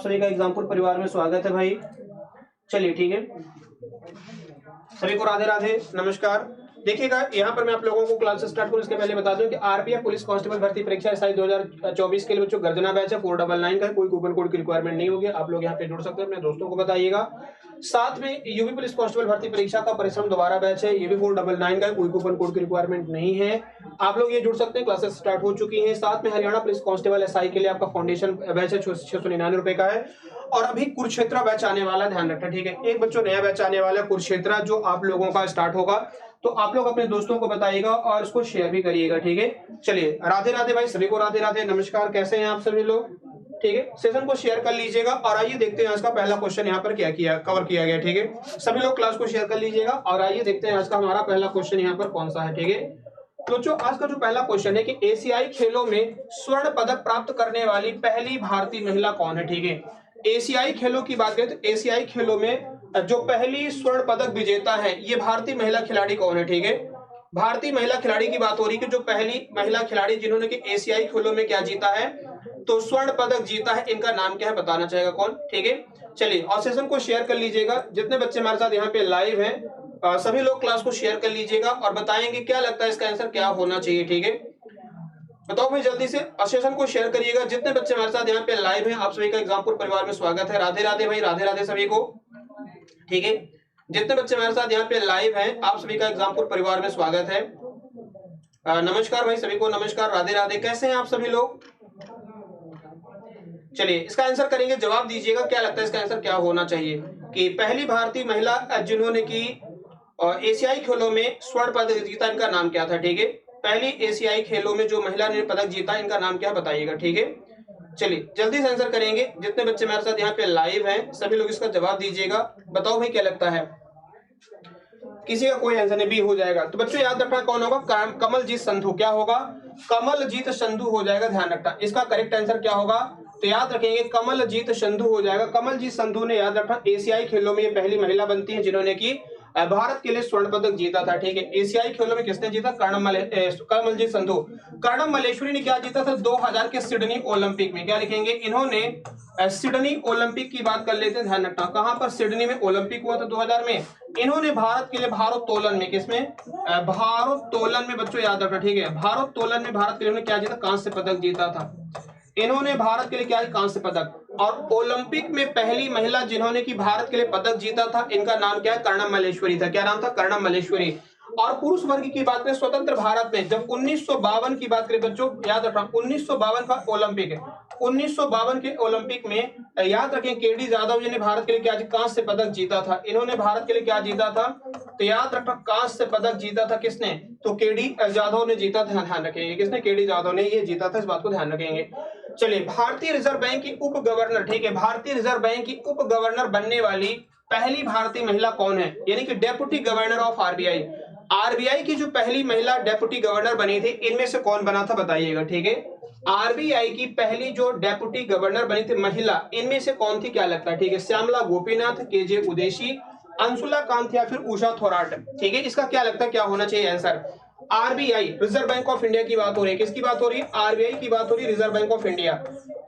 सभी का एग्जामपुर परिवार में स्वागत है भाई। चलिए ठीक है, सभी को राधे राधे नमस्कार। देखिएगा यहाँ पर मैं आप लोगों को क्लास स्टार्ट करूँ इसके पहले बता दूं कि आरपीएफ पुलिस कांस्टेबल भर्ती परीक्षा SI 2024 के लिए बच्चों गर्जना बैच है 499 का, कोई कूपन कोड की रिक्वायरमेंट नहीं होगी। आप लोग यहाँ पे जुड़ सकते हैं, अपने दोस्तों को बताइएगा। साथ में यूपी पुलिस कांस्टेबल भर्ती परीक्षा का परिश्रम दोबारा बैच है, ये भी 499 का, कोई कूपन कोड की रिक्वायरमेंट नहीं है। आप लोग ये जुड़ सकते हैं, क्लासेस स्टार्ट हो चुकी हैं। साथ में हरियाणा पुलिस कांस्टेबल SI के लिए आपका फाउंडेशन बैच है 699 रुपए का है। और अभी कुरुक्षेत्र बैच आने वाला, ध्यान रखना ठीक है। एक बच्चों नया बैच आने वाला है कुरुक्षेत्र, जो आप लोगों का स्टार्ट होगा, तो आप लोग अपने दोस्तों को बताइएगा और इसको शेयर भी करिएगा ठीक है। चलिए राधे राधे भाई, सभी को राधे राधे नमस्कार। कैसे हैं आप सभी लोग? ठीक है, सेशन को शेयर कर लीजिएगा और आइए देखते हैं आज का पहला क्वेश्चन यहाँ पर क्या कवर किया गया। ठीक है, सभी लोग क्लास को शेयर कर लीजिएगा और आइए देखते हैं आज का हमारा पहला क्वेश्चन यहाँ पर कौन सा है। ठीक है, तो जो आज का जो पहला क्वेश्चन है कि एशियाई खेलों में स्वर्ण पदक प्राप्त करने वाली पहली भारतीय महिला कौन है। ठीक है, एशियाई खेलों की बात करें तो एशियाई खेलों में जो पहली स्वर्ण पदक विजेता है ये भारतीय महिला खिलाड़ी कौन है। ठीक है, भारतीय महिला खिलाड़ी की बात हो रही है कि जो पहली महिला खिलाड़ी जिन्होंने कि एशियाई खेलों में क्या जीता है, तो स्वर्ण पदक जीता है, इनका नाम क्या है बताना चाहेगा कौन। ठीक है, चलिए और सेशन को शेयर कर लीजिएगा। जितने बच्चे हमारे साथ यहाँ पे लाइव हैं सभी लोग क्लास को शेयर कर लीजिएगा और बताएंगे क्या लगता है इसका आंसर क्या होना चाहिए। ठीक है, बताओ भाई जल्दी से सेशन को शेयर करिएगा। जितने बच्चे हमारे साथ यहाँ पे लाइव हैं आप सभी का एग्जामपुर परिवार में स्वागत है। राधे राधे भाई, राधे राधे सभी को। ठीक है, जितने बच्चे हमारे साथ यहाँ पे लाइव हैं आप सभी का एग्जामपुर परिवार में स्वागत है। नमस्कार भाई सभी को, नमस्कार, राधे राधे। कैसे हैं आप सभी लोग? चलिए इसका आंसर करेंगे, जवाब दीजिएगा क्या लगता है इसका आंसर क्या होना चाहिए कि पहली भारतीय महिला जिन्होंने की एशियाई खेलों में स्वर्ण पदक जीता, इनका नाम क्या था। ठीक है, पहली एशियाई खेलों में जो महिला ने पदक जीता इनका नाम क्या बताइएगा। ठीक है, चलिए जल्दी से आंसर करेंगे। जितने बच्चे मेरे साथ यहाँ पे लाइव हैं सभी लोग इसका जवाब दीजिएगा। बताओ भाई क्या लगता है? किसी का कोई आंसर नहीं, भी हो जाएगा। तो बच्चों याद रखना कौन होगा, कमलजीत संधू। क्या होगा? कमलजीत संधू हो जाएगा, ध्यान रखना। इसका करेक्ट आंसर क्या होगा तो याद रखेंगे कमलजीत संधू हो जाएगा। कमलजीत संधू ने, याद रखना, एशियाई खेलों में ये पहली महिला बनती है जिन्होंने की भारत के लिए स्वर्ण पदक जीता था। ठीक है, एशियाई खेलों में किसने जीता? कमलजीत संधू। कर्णम मल्लेश्वरी ने क्या जीता था 2000 के सिडनी ओलंपिक में। क्या लिखेंगे? इन्होंने सिडनी ओलंपिक की बात कर लेते हैं, ध्यान रखना। कहां पर? सिडनी में ओलंपिक हुआ था 2000 में। इन्होंने भारत के लिए भारोत्तोलन में, किसमें? भारोत्तोलन में बच्चों याद रखना। ठीक है, भारोत्तोलन में भारत के लिए क्या जीता? कांस्य पदक जीता था इन्होंने भारत के लिए। क्या? कांस्य पदक। और ओलंपिक में पहली महिला जिन्होंने की भारत के लिए पदक जीता था, इनका नाम क्या है? कर्णम मल्लेश्वरी था। क्या नाम था? कर्णम मल्लेश्वरी। और पुरुष वर्ग की बात करें स्वतंत्र भारत में, जब 1952 की बात करें बच्चों, याद रखना 1952 का ओलंपिक है। 1952 के ओलंपिक में याद रखें केडी जाधव जी ने भारत के लिए क्या कांस्य पदक जीता था। इन्होंने भारत के लिए क्या जीता था? तो याद रखना कांस्य पदक जीता था किसने? तो केडी जाधव ने जीता था। ध्यान रखेंगे किसने? केडी जाधव ने ये जीता था, इस बात को ध्यान रखेंगे। चलिए, भारतीय रिजर्व बैंक की उप गवर्नर, ठीक है, भारतीय रिजर्व बैंक की उप गवर्नर बनने वाली पहली भारतीय महिला कौन है, यानी कि deputy governor of RBI. RBI की जो पहली महिला डेप्यूटी गवर्नर बनी थी, इनमें से कौन बना था बताइएगा। ठीक है, आरबीआई की पहली जो डेप्यूटी गवर्नर बनी थी महिला, इनमें से कौन थी? क्या लगता है? ठीक है, श्यामला गोपीनाथ, केजे उदेशी, अंशुला कांत या फिर उषा थोराट। ठीक है, इसका क्या लगता है क्या होना चाहिए answer? RBI, reserve bank of India की बात हो रही है। किसकी बात हो रही है? आरबीआई की बात हो रही है, रिजर्व बैंक ऑफ इंडिया।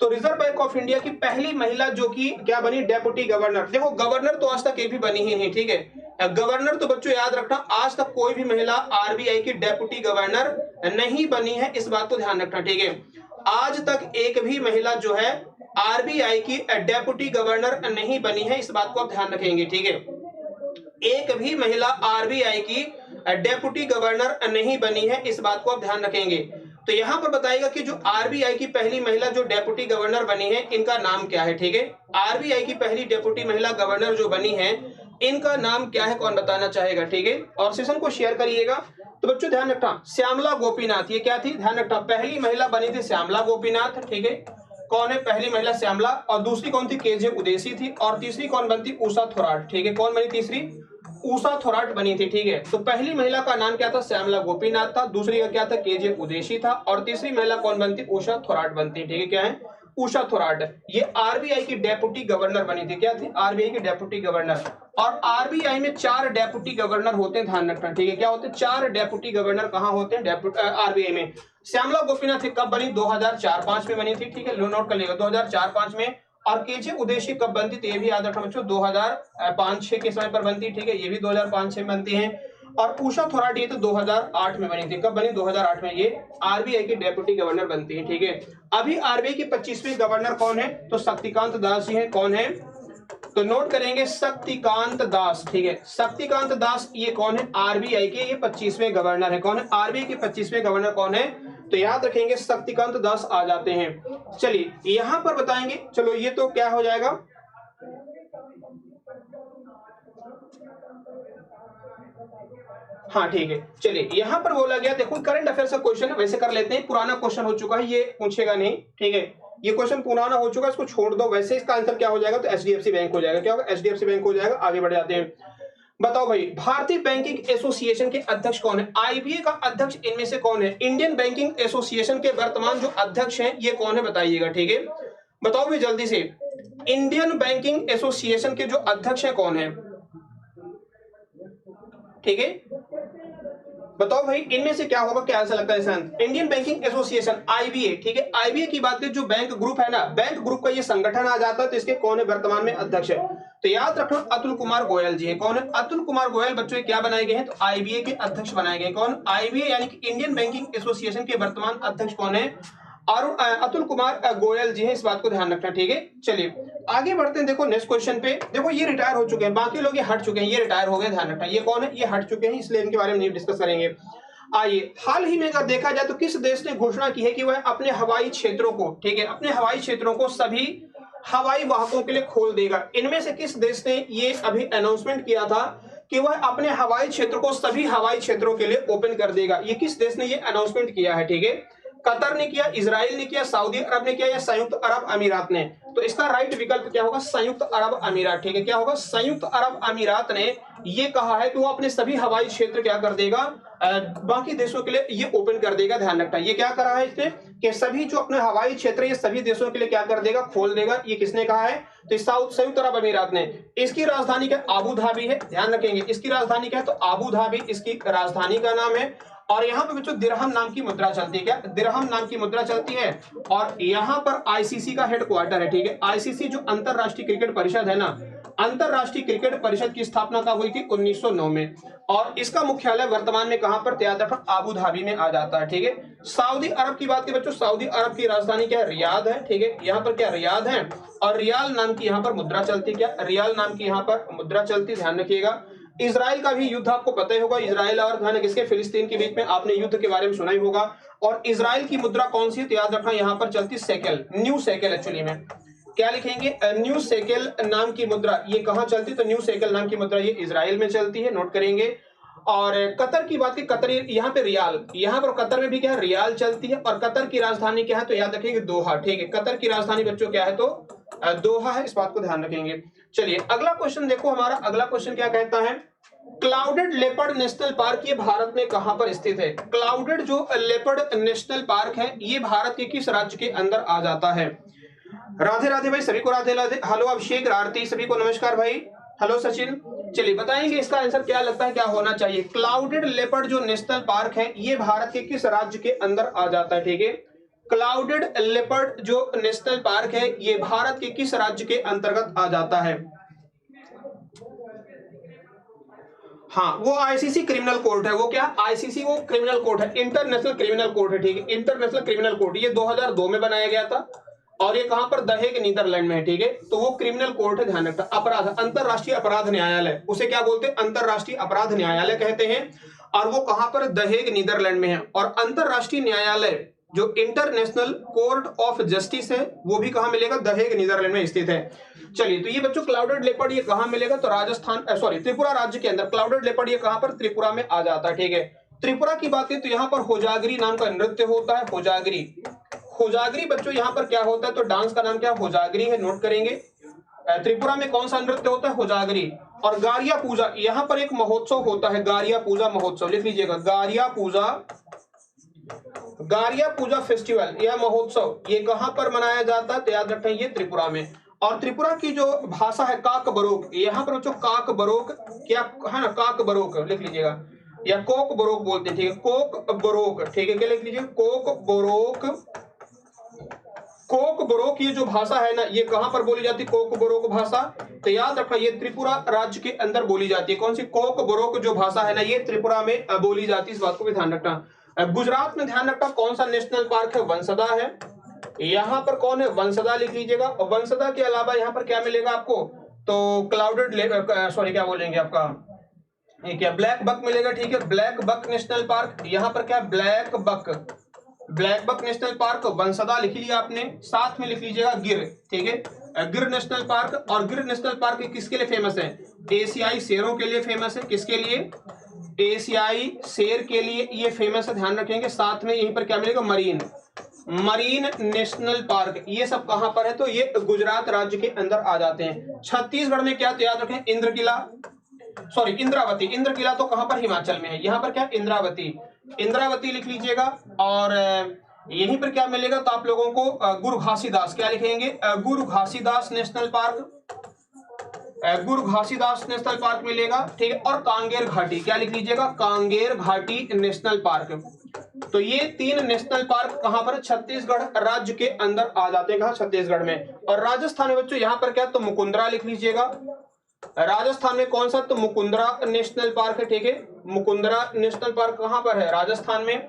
तो रिजर्व बैंक ऑफ इंडिया की पहली महिला जो कि क्या बनी? Deputy governor. देखो गवर्नर तो आज तक एक भी बनी ही नहीं। ठीक है, गवर्नर तो बच्चों याद रखना आज तक कोई भी महिला आरबीआई की डेप्यूटी गवर्नर नहीं बनी है, इस बात को ध्यान रखना। ठीक है, आज तक एक भी महिला जो है आरबीआई की डेप्यूटी गवर्नर नहीं बनी है, इस बात को आप ध्यान रखेंगे। ठीक है, एक भी महिला आरबीआई की डेप्यूटी गवर्नर नहीं बनी है, इस बात को आप ध्यान रखेंगे। तो यहां पर बताएगा कि जो आरबीआई की पहली महिला जो डेप्यूटी गवर्नर बनी है, इनका नाम क्या है। ठीक है, आरबीआई की पहली डेप्यूटी महिला गवर्नर जो बनी है, इनका नाम क्या है, कौन बताना चाहेगा। ठीक है, और सेशन को शेयर करिएगा। तो बच्चों ध्यान रखना, श्यामला गोपीनाथ, ये क्या थी? ध्यान रखना, पहली महिला बनी थी श्यामला गोपीनाथ। ठीक है, कौन है पहली महिला? श्यामला। और दूसरी कौन थी? केजे उदेशी थी। और तीसरी कौन बनती? उषा थोराट। ठीक है, कौन बनी तीसरी? उषा थोराट बनी थी। ठीक है, तो पहली महिला का नाम क्या था? श्यामला गोपीनाथ था। दूसरी का क्या था? केजे उदेशी था। और तीसरी महिला कौन बनती? उषा थोराट बनती। ठीक है, क्या है? उषा थोराट। ये आरबीआई की डेप्यूटी गवर्नर बनी थी। क्या थी? आरबीआई की डेप्यूटी गवर्नर। और आरबीआई में 4 डेप्यूटी गवर्नर होते हैं, ध्यान रखना। ठीक है, क्या होते हैं? 4 डेप्यूटी गवर्नर कहां होते हैं? आरबीआई में। श्यामला गोपीनाथ कब बनी? 2004-5 में बनी थी। ठीक है, नोट कर लीजिएगा 2004-5 में। और केजे उदेशी कब बनती, तो ये भी याद रखना बच्चों 2005-6 के समय पर बनती, ठीक है, ये भी 2005-6 में बनती है। और उषा थोराट तो 2008 में बनी थी, कब बनी, 2008 में, ये आरबीआई की डेप्यूटी गवर्नर बनती है, ठीक है। अभी आरबीआई की 25वें गवर्नर कौन है, तो शक्तिकांत दास जी है, कौन है, तो नोट करेंगे शक्तिकांत दास, ठीक है, शक्तिकांत दास ये कौन है, आरबीआई के ये 25वें गवर्नर है, कौन है, आरबीआई के 25वें गवर्नर कौन है, तो याद रखेंगे शक्तिकांत दास आ जाते हैं। चलिए यहां पर बताएंगे, चलो ये तो क्या हो जाएगा, हाँ ठीक है। चलिए यहां पर बोला गया, देखो करंट अफेयर्स का क्वेश्चन है, वैसे कर लेते हैं, पुराना क्वेश्चन हो चुका है, ये पूछेगा नहीं, ठीक है, ये क्वेश्चन पुराना हो चुका है, इसको छोड़ दो। वैसे इसका आंसर क्या हो जाएगा, तो एचडीएफसी बैंक हो जाएगा, क्या होगा, एचडीएफसी बैंक हो जाएगा। आगे बढ़ जाते हैं, बताओ भाई भारतीय बैंकिंग एसोसिएशन के अध्यक्ष कौन है, आईबीए का अध्यक्ष इनमें से कौन है, इंडियन बैंकिंग एसोसिएशन के वर्तमान जो अध्यक्ष हैं ये कौन है, बताइएगा, ठीक है, बताओ भाई जल्दी से, इंडियन बैंकिंग एसोसिएशन के जो अध्यक्ष हैं कौन है, ठीक है, बताओ भाई इनमें से क्या होगा, क्या आंसर लगता है इसका, इंडियन बैंकिंग एसोसिएशन आईबीए, ठीक है, आईबीए की बात करें, जो बैंक ग्रुप है ना, बैंक ग्रुप का ये संगठन आ जाता है, तो इसके कौन है वर्तमान में अध्यक्ष है, तो याद रखना अतुल कुमार गोयल जी है, कौन है, अतुल कुमार गोयल बच्चों क्या बनाए गए हैं, तो आईबीए के अध्यक्ष बनाए गए, कौन, आईबीए यानी कि इंडियन बैंकिंग एसोसिएशन के वर्तमान अध्यक्ष कौन है, और अतुल कुमार गोयल जी है, इस बात को ध्यान रखना, ठीक है। चलिए आगे बढ़ते हैं, देखो नेक्स्ट क्वेश्चन पे, देखो ये रिटायर हो चुके हैं, बाकी लोग ये हट चुके हैं, ये रिटायर हो गए, ध्यान रखना, ये कौन है, ये हट चुके हैं, इसलिए इनके बारे में नहीं डिस्कस करेंगे। आइए हाल ही में अगर देखा जाए तो किस देश ने घोषणा की है कि वह अपने हवाई क्षेत्रों को, ठीक है, अपने हवाई क्षेत्रों को सभी हवाई वाहकों के लिए खोल देगा, इनमें से किस देश ने ये अभी अनाउंसमेंट किया था कि वह अपने हवाई क्षेत्र को सभी हवाई क्षेत्रों के लिए ओपन कर देगा, ये किस देश ने ये अनाउंसमेंट किया है, ठीक है, कतर ने किया, इजराइल ने किया, सऊदी अरब ने किया, या संयुक्त अरब अमीरात ने, तो इसका राइट विकल्प क्या होगा, संयुक्त अरब अमीरात, ठीक है, क्या होगा, संयुक्त अरब अमीरात ने ये कहा है कि वो अपने सभी हवाई क्षेत्र क्या कर देगा, बाकी देशों के लिए ये ओपन कर देगा, ध्यान रखना, ये क्या करा है इसने, कि सभी जो अपने हवाई क्षेत्र ये सभी देशों के लिए क्या कर देगा, खोल देगा, ये किसने कहा है, तो संयुक्त अरब अमीरात ने। इसकी राजधानी क्या, आबू धाबी है, ध्यान रखेंगे, इसकी राजधानी क्या है, तो आबू धाबी इसकी राजधानी का नाम है, और यहाँ पे बच्चों दिरहम नाम की मुद्रा चलती है, क्या दिरहम नाम की मुद्रा चलती है, और यहाँ पर आईसीसी का हेडक्वार्टर है, ठीक है, आईसीसी जो अंतरराष्ट्रीय क्रिकेट परिषद है ना, अंतरराष्ट्रीय क्रिकेट परिषद की स्थापना कब हुई थी, 1909 में, और इसका मुख्यालय वर्तमान में कहां पर, याद रखना आबू धाबी में आ जाता है, ठीक है। सऊदी अरब की बात करें बच्चों, सऊदी अरब की राजधानी क्या है, रियाद है, ठीक है, यहाँ पर क्या रियाद है, और रियाल नाम की यहाँ पर मुद्रा चलती, क्या रियाल नाम की यहाँ पर मुद्रा चलती, ध्यान रखिएगा। इजराइल का भी युद्ध आपको पता ही होगा, इजराइल और किसके, फिलिस्तीन के बीच में, आपने युद्ध के बारे में सुना ही होगा, और इजराइल की मुद्रा कौन सी है, तो याद रखना यहाँ पर चलती सेकेल, न्यू सेकेल, एक्चुअली में क्या लिखेंगे, न्यू सेकेल नाम की मुद्रा, ये कहां चलती, तो न्यू सेकेल नाम की मुद्रा ये इजराइल में चलती है, नोट करेंगे। और कतर की बात की, कतर यहाँ पे रियाल, यहाँ पर कतर में भी क्या है, रियाल चलती है, और कतर की राजधानी क्या है, तो याद रखेंगे दोहा, ठीक है, कतर की राजधानी बच्चों क्या है, तो दोहा है, इस बात को ध्यान रखेंगे। चलिए अगला क्वेश्चन देखो, हमारा अगला क्वेश्चन क्या कहता है, क्लाउडेड लेपर्ड नेशनल पार्क ये भारत में कहां पर स्थित है, क्लाउडेड जो लेपर्ड नेशनल पार्क है ये भारत के किस राज्य के अंदर आ जाता है। राधे राधे भाई, सभी को राधे राधे, हेलो अभिषेक, आरती, सभी को नमस्कार भाई, हेलो सचिन। चलिए बताएंगे इसका आंसर क्या लगता है, क्या होना चाहिए, क्लाउडेड लेपर्ड जो नेशनल पार्क है ये भारत के किस राज्य के अंदर आ जाता है, ठीक है, क्लाउडेड लेपर्ड जो नेशनल पार्क है ये भारत के किस राज्य के अंतर्गत आ जाता है। हाँ वो आईसीसी क्रिमिनल कोर्ट है, वो क्या, आईसीसी वो क्रिमिनल कोर्ट है, इंटरनेशनल क्रिमिनल कोर्ट है, ठीक है, इंटरनेशनल क्रिमिनल कोर्ट, ये 2002 में बनाया गया था, और ये कहां पर, द हेग नीदरलैंड में है, ठीक है, तो वो क्रिमिनल कोर्ट है, ध्यान रखना, अपराध, अंतरराष्ट्रीय अपराध न्यायालय, उसे क्या बोलते हैं, अंतरराष्ट्रीय अपराध न्यायालय कहते हैं, और वो कहां पर, द हेग नीदरलैंड में है। और अंतरराष्ट्रीय न्यायालय जो इंटरनेशनल कोर्ट ऑफ जस्टिस है वो भी कहां मिलेगा, द हेग नीदरलैंड में स्थित है। चलिए तो ये बच्चों क्लाउडेड लेपर्ड ये कहां मिलेगा, तो राजस्थान, सॉरी त्रिपुरा राज्य के अंदर क्लाउडेड लेपर्ड ये कहां पर, त्रिपुरा में आ जाता है, ठीक है। त्रिपुरा की बात करें तो यहाँ पर होजागरी नाम का नृत्य होता है, होजागरी, होजागरी बच्चों यहाँ पर क्या होता है, तो डांस का नाम क्या होजागरी है, नोट करेंगे। त्रिपुरा में कौन सा नृत्य होता है, होजागरी। और गारिया पूजा, यहाँ पर एक महोत्सव होता है, गारिया पूजा महोत्सव, लिख लीजिएगा, गारिया पूजा, गारिया पूजा फेस्टिवल या महोत्सव ये कहां पर मनाया जाता है, तो याद रखें ये त्रिपुरा में। और त्रिपुरा की जो भाषा है काक बरोक, यहाँ पर बच्चों काक बरोक क्या है ना, काक बरोक लिख लीजिएगा, या कोक बरोक बोलते हैं, ठीक है, कोक बरोक, ठीक है, क्या लिख लीजिए, कोक बरोक, कोकबोरोक ये जो भाषा है ना, ये कहां पर बोली जाती है? कोकबोरोक भाषा। तो याद रखना ये त्रिपुरा राज्य के अंदर बोली जाती है। कौन सी? कोकबोरोक जो भाषा है ना, ये त्रिपुरा में बोली जाती है। इस बात को भी ध्यान रखना। गुजरात में ध्यान रखना कौन सा नेशनल पार्क है? वंसदा है। यहाँ पर कौन है? वंसदा लिख लीजिएगा। और वंसदा के अलावा यहाँ पर क्या मिलेगा आपको? तो क्लाउडेड सॉरी क्या बोलेंगे आपका, क्या ब्लैक बक मिलेगा। ठीक है, ब्लैक बक नेशनल पार्क। यहाँ पर क्या? Blackbuck National Park Vansda लिख लिया आपने। साथ में लिख लीजिएगा गिर। ठीक है, गिर नेशनल पार्क। और गिर नेशनल पार्क किसके लिए फेमस है? एशियाई शेरों के लिए फेमस है। किसके लिए? एशियाई शेर के लिए ये फेमस है, ध्यान रखेंगे। साथ में यहीं पर क्या मिलेगा? Marine national park. ये सब कहां पर है? तो ये गुजरात राज्य के अंदर आ जाते हैं। छत्तीसगढ़ में क्या? तो याद रखें इंद्रावती। इंद्र किला तो कहां पर? हिमाचल में है। यहाँ पर क्या? इंद्रावती लिख लीजिएगा। और यहीं पर क्या मिलेगा? तो आप लोगों को गुरु घासीदास। क्या लिखेंगे? गुरु घासीदास नेशनल पार्क मिलेगा। ठीक है, और कांगेर घाटी। क्या लिख लीजिएगा? कांगेर घाटी नेशनल पार्क। तो ये 3 नेशनल पार्क कहां पर? छत्तीसगढ़ राज्य के अंदर आ जाते हैं। कहां? छत्तीसगढ़ में। और राजस्थान में बच्चों यहाँ पर क्या? तो मुकुंदरा लिख लीजिएगा। राजस्थान में कौन सा? तो मुकुंदरा नेशनल पार्क है। ठीक है, मुकुंदरा नेशनल पार्क कहां पर है? राजस्थान में।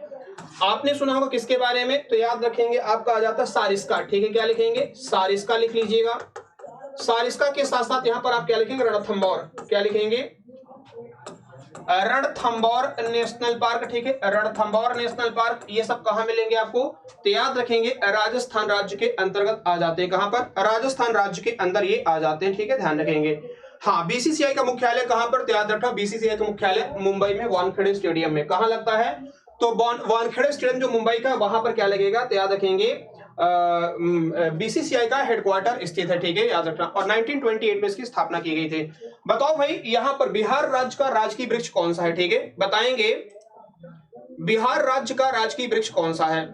आपने सुना होगा किसके बारे में? तो याद रखेंगे आपका आ जाता है सारिस्का। ठीक है, क्या लिखेंगे? सारिस्का लिख लीजिएगा। सारिस्का के साथ साथ यहां पर आप क्या लिखेंगे? रणथंभौर। क्या लिखेंगे? Ranthambore national park. ठीक है, रणथंभौर नेशनल पार्क। ये सब कहां मिलेंगे आपको? तो याद रखेंगे राजस्थान राज्य के अंतर्गत आ जाते हैं। कहां पर? राजस्थान राज्य के अंदर ये आ जाते हैं। ठीक है, ध्यान रखेंगे। हाँ, बीसीसीआई का मुख्यालय कहां पर? तो याद रखना बीसीसीआई का मुख्यालय मुंबई में वानखेड़े स्टेडियम में। कहां लगता है? तो वानखेड़े स्टेडियम जो मुंबई का, वहां पर क्या लगेगा? तो याद रखेंगे बीसीसीआई का हेडक्वार्टर स्थित है। ठीक है, याद रखना। और 1928 में इसकी स्थापना की गई थी। बताओ भाई, यहां पर बिहार राज्य का राजकीय वृक्ष कौन सा है? ठीक है, बताएंगे बिहार राज्य का राजकीय वृक्ष कौन सा है?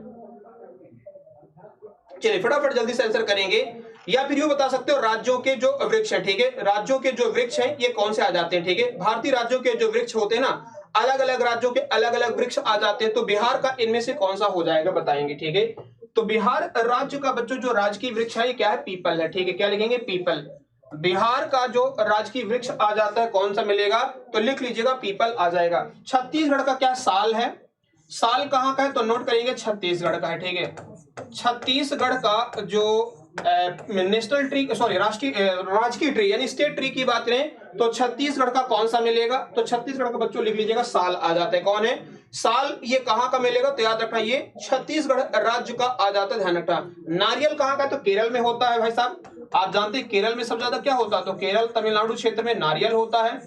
चलिए फटाफट जल्दी से आंसर करेंगे। या फिर यूं बता सकते हो राज्यों के जो वृक्ष है। ठीक है, राज्यों के जो वृक्ष हैं ये कौन से आ जाते हैं? ठीक है, भारतीय राज्यों के जो वृक्ष होते हैं ना, अलग अलग राज्यों के अलग अलग वृक्ष आ जाते हैं। तो बिहार का इनमें से कौन सा हो जाएगा? बताएंगे। ठीक है, तो बिहार राज्य का बच्चों जो राजकीय वृक्ष है ये क्या है? पीपल है। ठीक है, क्या लिखेंगे? पीपल। बिहार का जो राजकीय वृक्ष आ जाता है कौन सा मिलेगा? तो लिख लीजिएगा पीपल आ जाएगा। छत्तीसगढ़ का क्या साल है? साल कहां का है? तो नोट करेंगे छत्तीसगढ़ का है। ठीक है, छत्तीसगढ़ का जो नेशनल ट्री सॉरी राजकीय ट्री यानी स्टेट ट्री की बात करें तो छत्तीसगढ़ का कौन सा मिलेगा? तो छत्तीसगढ़ का बच्चों लिख लीजिएगा साल आ जाता है। कौन है? साल। ये कहां का मिलेगा? तो याद रखना ये छत्तीसगढ़ राज्य का आ जाता है, ध्यान रखना। नारियल कहां का? तो केरल में होता है भाई साहब। आप जानते हैं केरल में सबसे ज्यादा क्या होता है? तो केरल तमिलनाडु क्षेत्र में नारियल होता है।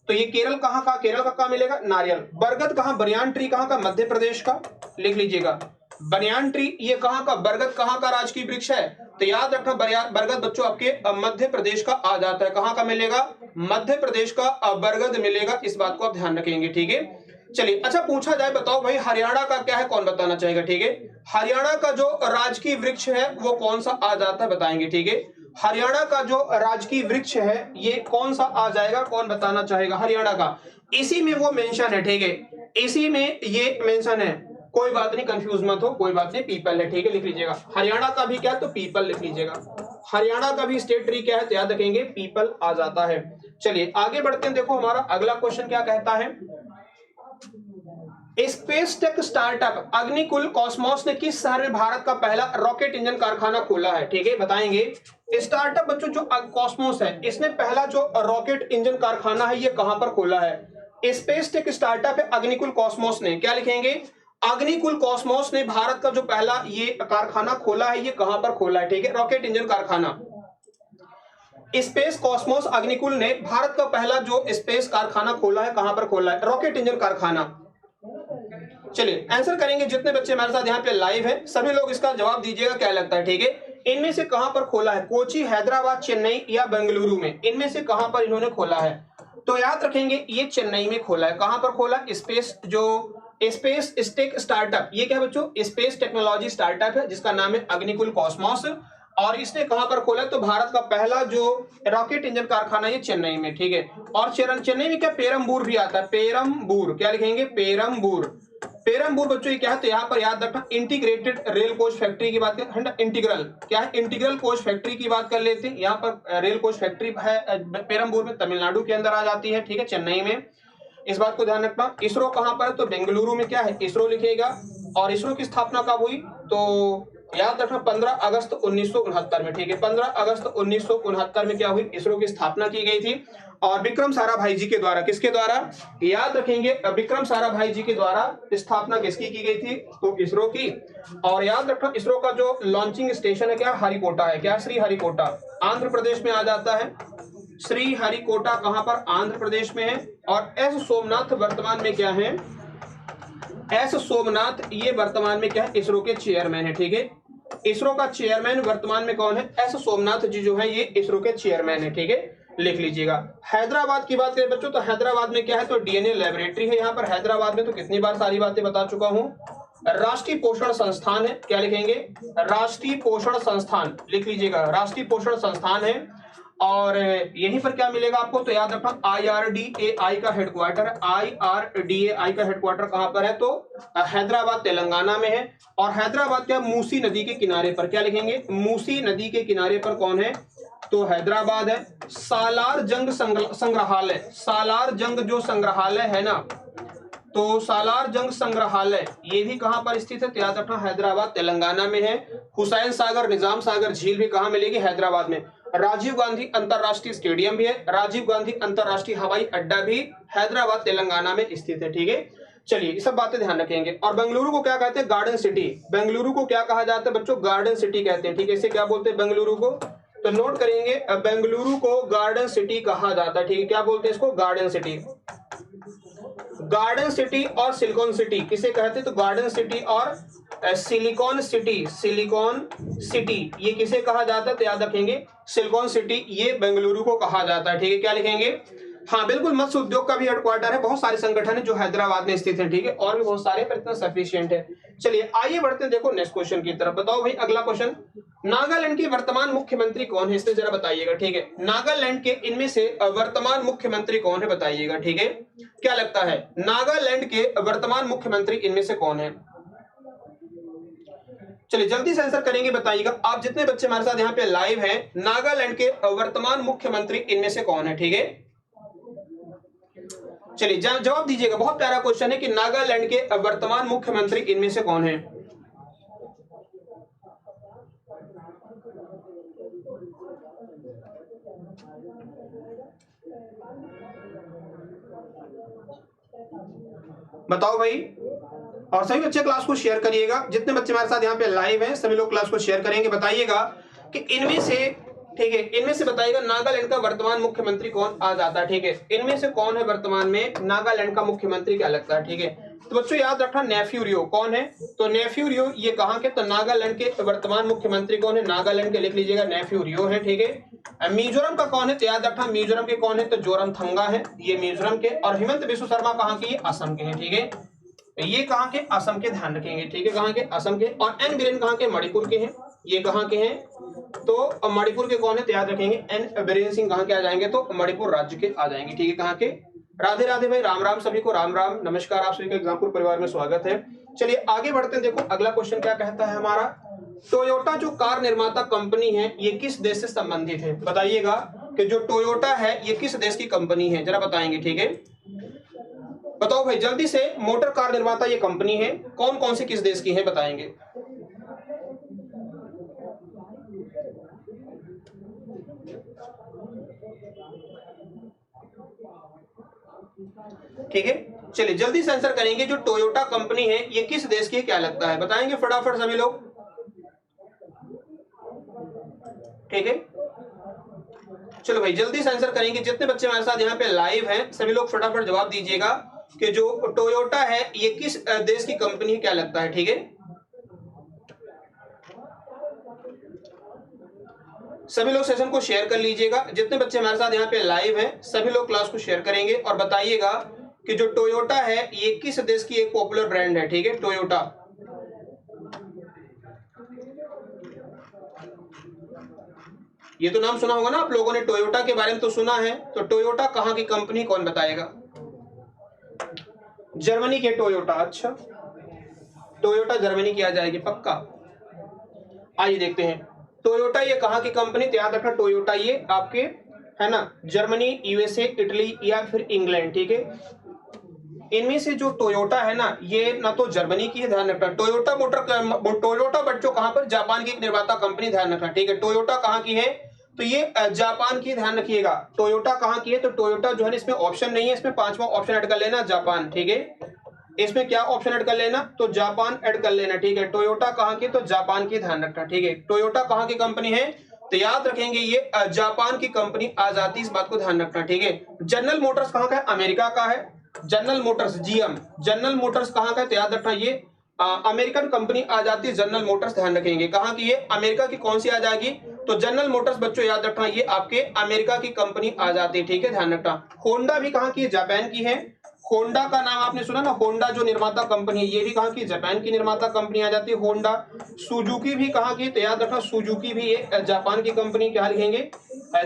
तो ये केरल कहां का? केरल का कहां मिलेगा? नारियल। बरगद कहां? बनियान ट्री कहां का? मध्य प्रदेश का। लिख लीजिएगा बनियान ट्री। ये कहां का? बरगद कहां का राजकीय वृक्ष है? तो याद रखना बरगद बच्चों आपके मध्य प्रदेश का आ जाता है। कहां का मिलेगा? मध्य प्रदेश का बरगद मिलेगा। इस बात को आप ध्यान रखेंगे। ठीक है, चलिए अच्छा पूछा जाए, बताओ भाई हरियाणा का क्या है? कौन बताना चाहेगा? ठीक है, हरियाणा का जो राजकीय वृक्ष है वो कौन सा आ जाता है? बताएंगे। ठीक है, हरियाणा का जो राजकीय वृक्ष है ये कौन सा आ जाएगा? कौन बताना चाहेगा? हरियाणा का इसी में वो मेंशन है। ठीक है, इसी में ये मेंशन है। कोई बात नहीं, कंफ्यूज मत हो, कोई बात नहीं, पीपल है। ठीक है, लिख लीजिएगा हरियाणा का भी क्या है? तो पीपल लिख लीजिएगा। हरियाणा का भी स्टेट ट्री क्या है? तो याद रखेंगे पीपल आ जाता है। चलिए आगे बढ़ते हैं। देखो हमारा अगला क्वेश्चन क्या कहता है? Space tech startup Agnikul Cosmos ने किस शहर में भारत का पहला रॉकेट इंजन कारखाना खोला है? ठीक है, बताएंगे। स्टार्टअप बच्चों जो कॉस्मोस है इसने पहला जो रॉकेट इंजन कारखाना है ये कहां पर खोला है? स्पेस टेक स्टार्टअप है अग्निकुल कॉस्मोस ने। क्या लिखेंगे? अग्निकुल कॉस्मोस ने भारत का जो पहला ये कारखाना खोला है ये कहां पर खोला है? ठीक है, रॉकेट इंजन कारखाना। स्पेस कॉस्मोस अग्निकुल ने भारत का पहला जो स्पेस कारखाना खोला है कहां पर खोला है? रॉकेट इंजन कारखाना। चलिए आंसर करेंगे। जितने बच्चे हमारे साथ यहाँ पे लाइव है सभी लोग इसका जवाब दीजिएगा क्या लगता है। ठीक है, इनमें से कहां पर खोला है? कोची, हैदराबाद, चेन्नई या बेंगलुरु में? इनमें से कहां पर इन्होंने खोला है? तो याद रखेंगे ये चेन्नई में खोला है। कहां पर खोला? स्पेस टेक स्टार्टअप ये क्या बच्चों? स्पेस टेक्नोलॉजी स्टार्टअप है जिसका नाम है अग्निकुल कॉस्मोस। और इसने कहां पर खोला? तो भारत का पहला जो रॉकेट इंजन कारखाना ये चेन्नई में। ठीक है, और चेन्नई में क्या पेरम्बूर भी आता है? पेरम्बूर। क्या लिखेंगे? पेरम्बूर। पेरम्बूर बच्चों ये क्या है, तो यहाँ पर याद रखना इंटीग्रेटेड रेल कोच फैक्ट्री की बात करें, इंटीग्रल क्या है, इंटीग्रल कोच फैक्ट्री की बात कर लेते हैं। यहाँ पर रेल कोच फैक्ट्री है पेरम्बूर में, तमिलनाडु के अंदर आ जाती है, ठीक है, चेन्नई में। इस बात को ध्यान रखना। इसरो कहाँ पर है, तो बेंगलुरु में क्या है, इसरो लिखेगा। और इसरो की स्थापना कब हुई, तो याद रखना 15 अगस्त 1969 में, ठीक है, 15 अगस्त 1969 में क्या हुई, इसरो की स्थापना की गई थी। और विक्रम साराभाई जी के द्वारा, किसके द्वारा, याद रखेंगे, विक्रम साराभाई जी के द्वारा स्थापना किसकी की गई थी, तो इसरो की। और याद रखना इसरो का जो लॉन्चिंग स्टेशन है क्या, हरिकोटा है, क्या, श्री हरिकोटा, आंध्र प्रदेश में आ जाता है। श्री हरिकोटा कहां पर, आंध्र प्रदेश में है। और एस सोमनाथ वर्तमान में क्या है, एस सोमनाथ ये वर्तमान में क्या है, इसरो के चेयरमैन है, ठीक है। इसरो का चेयरमैन वर्तमान में कौन है, एस सोमनाथ जी जो है ये इसरो के चेयरमैन है, ठीक है, लिख लीजिएगा। हैदराबाद की बात करें बच्चों, तो हैदराबाद में क्या है, तो डीएनए लेबोरेटरी है यहाँ पर हैदराबाद में। तो कितनी बार सारी बातें बता चुका हूं। राष्ट्रीय पोषण संस्थान है, क्या लिखेंगे, राष्ट्रीय पोषण संस्थान लिख लीजिएगा, राष्ट्रीय पोषण संस्थान है। और यहीं पर क्या मिलेगा आपको, तो याद रखना IRDAI का हेडक्वार्टर, IRDAI का हेडक्वार्टर कहां पर है, तो हैदराबाद तेलंगाना में है। और हैदराबाद क्या, मूसी नदी के किनारे पर, क्या लिखेंगे, मूसी नदी के किनारे पर कौन है, तो हैदराबाद है। सालार जंग संग्रहालय, सालार जंग जो संग्रहालय है ना, तो सालार जंग संग्रहालय ये भी कहां पर स्थित है, तो याद रखना हैदराबाद तेलंगाना में है। हुसैन सागर निजाम सागर झील भी कहां मिलेगी, हैदराबाद में। राजीव गांधी अंतरराष्ट्रीय स्टेडियम भी है, राजीव गांधी अंतरराष्ट्रीय हवाई अड्डा भी हैदराबाद तेलंगाना में स्थित है, ठीक है। चलिए ये सब बातें ध्यान रखेंगे। और बेंगलुरु को क्या कहते हैं, गार्डन सिटी, बेंगलुरु को क्या कहा जाता है बच्चों, गार्डन सिटी कहते हैं, ठीक है। इसे क्या बोलते हैं, बेंगलुरु को, तो नोट करेंगे, बेंगलुरु को गार्डन सिटी कहा जाता है, ठीक है। क्या बोलते हैं इसको, गार्डन सिटी। गार्डन सिटी और सिलिकॉन सिटी किसे कहते हैं, तो गार्डन सिटी और सिलिकॉन सिटी, सिलिकॉन सिटी ये किसे कहा जाता है, तो याद रखेंगे सिलिकॉन सिटी ये बेंगलुरु को कहा जाता है, ठीक है। क्या लिखेंगे, हाँ बिल्कुल, मत्स्य उद्योग का भी हेडक्वार्टर है। बहुत सारे संगठन है जो हैदराबाद में स्थित है, ठीक है, और भी बहुत सारे, पर इतना सफिशिएंट है। चलिए आइए बढ़ते हैं, देखो नेक्स्ट क्वेश्चन की तरफ। बताओ भाई अगला क्वेश्चन, नागालैंड के वर्तमान मुख्यमंत्री कौन है, इससे जरा बताइएगा, ठीक है। नागालैंड के इनमें से वर्तमान मुख्यमंत्री कौन है, बताइएगा, ठीक है। क्या लगता है, नागालैंड के वर्तमान मुख्यमंत्री इनमें से कौन है। चलिए जल्दी से आंसर करेंगे, बताइएगा। आप जितने बच्चे हमारे साथ यहाँ पे लाइव हैं, नागालैंड के वर्तमान मुख्यमंत्री इनमें से कौन है, ठीक है। चलिए जवाब दीजिएगा। बहुत प्यारा क्वेश्चन है कि नागालैंड के वर्तमान मुख्यमंत्री इनमें से कौन है। बताओ भाई। और सभी बच्चे क्लास को शेयर करिएगा, जितने बच्चे हमारे साथ यहाँ पे लाइव हैं सभी लोग क्लास को शेयर करेंगे। बताइएगा कि इनमें से, ठीक है, इनमें से बताइएगा नागालैंड का वर्तमान मुख्यमंत्री कौन आ जाता है, ठीक है। इनमें से कौन है वर्तमान में नागालैंड का मुख्यमंत्री, क्या लगता है, ठीक है। तो बच्चों याद रखना नेफ्यू रियो कौन है, तो नेफ्यू रियो ये कहां के, तो नागालैंड के वर्तमान मुख्यमंत्री कौन है, नागालैंड के लिख लीजिएगा, नेफ्यू रियो है, ठीक है। मिजोरम का कौन है, तो याद रखना मिजोरम के कौन है, तो जोरमथंगा है, ये मिजोरम के। और हेमंत बिस्व शर्मा कहां के, ये असम के हैं, ठीक है। ये कहां के, असम के, ध्यान रखेंगे, ठीक है, कहां के, असम के। और एन बिरेन कहां के, मणिपुर के हैं, ये कहां के हैं, तो मणिपुर के कौन है, तो याद रखेंगे एन बिरेन सिंह कहां के आ जाएंगे, तो मणिपुर राज्य के आ जाएंगे, ठीक है, कहां के। राधे राधे भाई, राम राम सभी को, राम राम, नमस्कार, आप सभी का एग्जामपुर परिवार में स्वागत है। चलिए आगे बढ़ते हैं। देखो अगला क्वेश्चन क्या कहता है हमारा, टोयोटा जो कार निर्माता कंपनी है ये किस देश से संबंधित है, बताइएगा कि जो टोयोटा है ये किस देश की कंपनी है, जरा बताएंगे, ठीक है। बताओ भाई जल्दी से, मोटर कार निर्माता ये कंपनी है, कौन कौन सी किस देश की है, बताएंगे। ठीक है, चलिए जल्दी से आंसर करेंगे, जो टोयोटा कंपनी है ये किस देश की है, क्या लगता है, बताएंगे फटाफट सभी लोग, ठीक है। चलो भाई जल्दी से आंसर करेंगे, जितने बच्चे हमारे साथ यहाँ पे लाइव हैं सभी लोग फटाफट जवाब दीजिएगा कि जो टोयोटा है ये किस देश की कंपनी है, क्या लगता है, ठीक है। सभी लोग सेशन को शेयर कर लीजिएगा, जितने बच्चे हमारे साथ यहाँ पे लाइव हैं सभी लोग क्लास को शेयर करेंगे। और बताइएगा कि जो टोयोटा है ये किस देश की एक पॉपुलर ब्रांड है, ठीक है, टोयोटा। ये तो नाम सुना होगा ना आप लोगों ने, टोयोटा के बारे में तो सुना है, तो टोयोटा कहां की कंपनी, कौन बताएगा। जर्मनी के टोयोटा, अच्छा टोयोटा जर्मनी की आ जाएगी पक्का। आइए देखते हैं टोयोटा ये कहाँ की कंपनी, तो याद रखना टोयोटा ये आपके है ना जर्मनी, यूएसए, इटली या फिर इंग्लैंड, ठीक है। इनमें से जो टोयोटा है ना ये ना तो जर्मनी की है, ध्यान रखना। टोयोटा बच्चों कहां पर, जापान की एक निर्माता कंपनी, ध्यान रखना, ठीक है। टोयोटा कहां की है, तो ये जापान की, ध्यान रखिएगा। टोयोटा कहां की है, तो टोयोटा जो है इसमें ऑप्शन नहीं है, इसमें पांचवा ऑप्शन ऐड कर लेना जापान, ठीक है। इसमें क्या ऑप्शन ऐड कर लेना, तो जापान ऐड कर लेना, ठीक है। टोयोटा कहां की, तो जापान की, ध्यान रखना, ठीक है। टोयोटा कहां की कंपनी है, तो याद रखेंगे ये जापान की कंपनी आ जाती है, इस बात को ध्यान रखना, ठीक है। जनरल मोटर्स कहां का है, अमेरिका का है। General Motors GM, general Motors कहां का है, तो याद रखना ये अमेरिकन कंपनी आ जाती है जनरल मोटर्स, ध्यान रखेंगे। कहां की है, अमेरिका की। कौन सी आ जाएगी, तो जनरल मोटर्स बच्चों याद रखना ये आपके अमेरिका की कंपनी आ जाती है, ठीक है, ध्यान रखना। होंडा भी कहां की है, जापान की है। होंडा का नाम आपने सुना ना, होंडा जो निर्माता कंपनी है ये भी कहां की, जापान की निर्माता कंपनी आ जाती है होंडा। सुजुकी भी कहां की, तो याद रखना सुजुकी भी ये जापान की कंपनी, क्या लिखेंगे,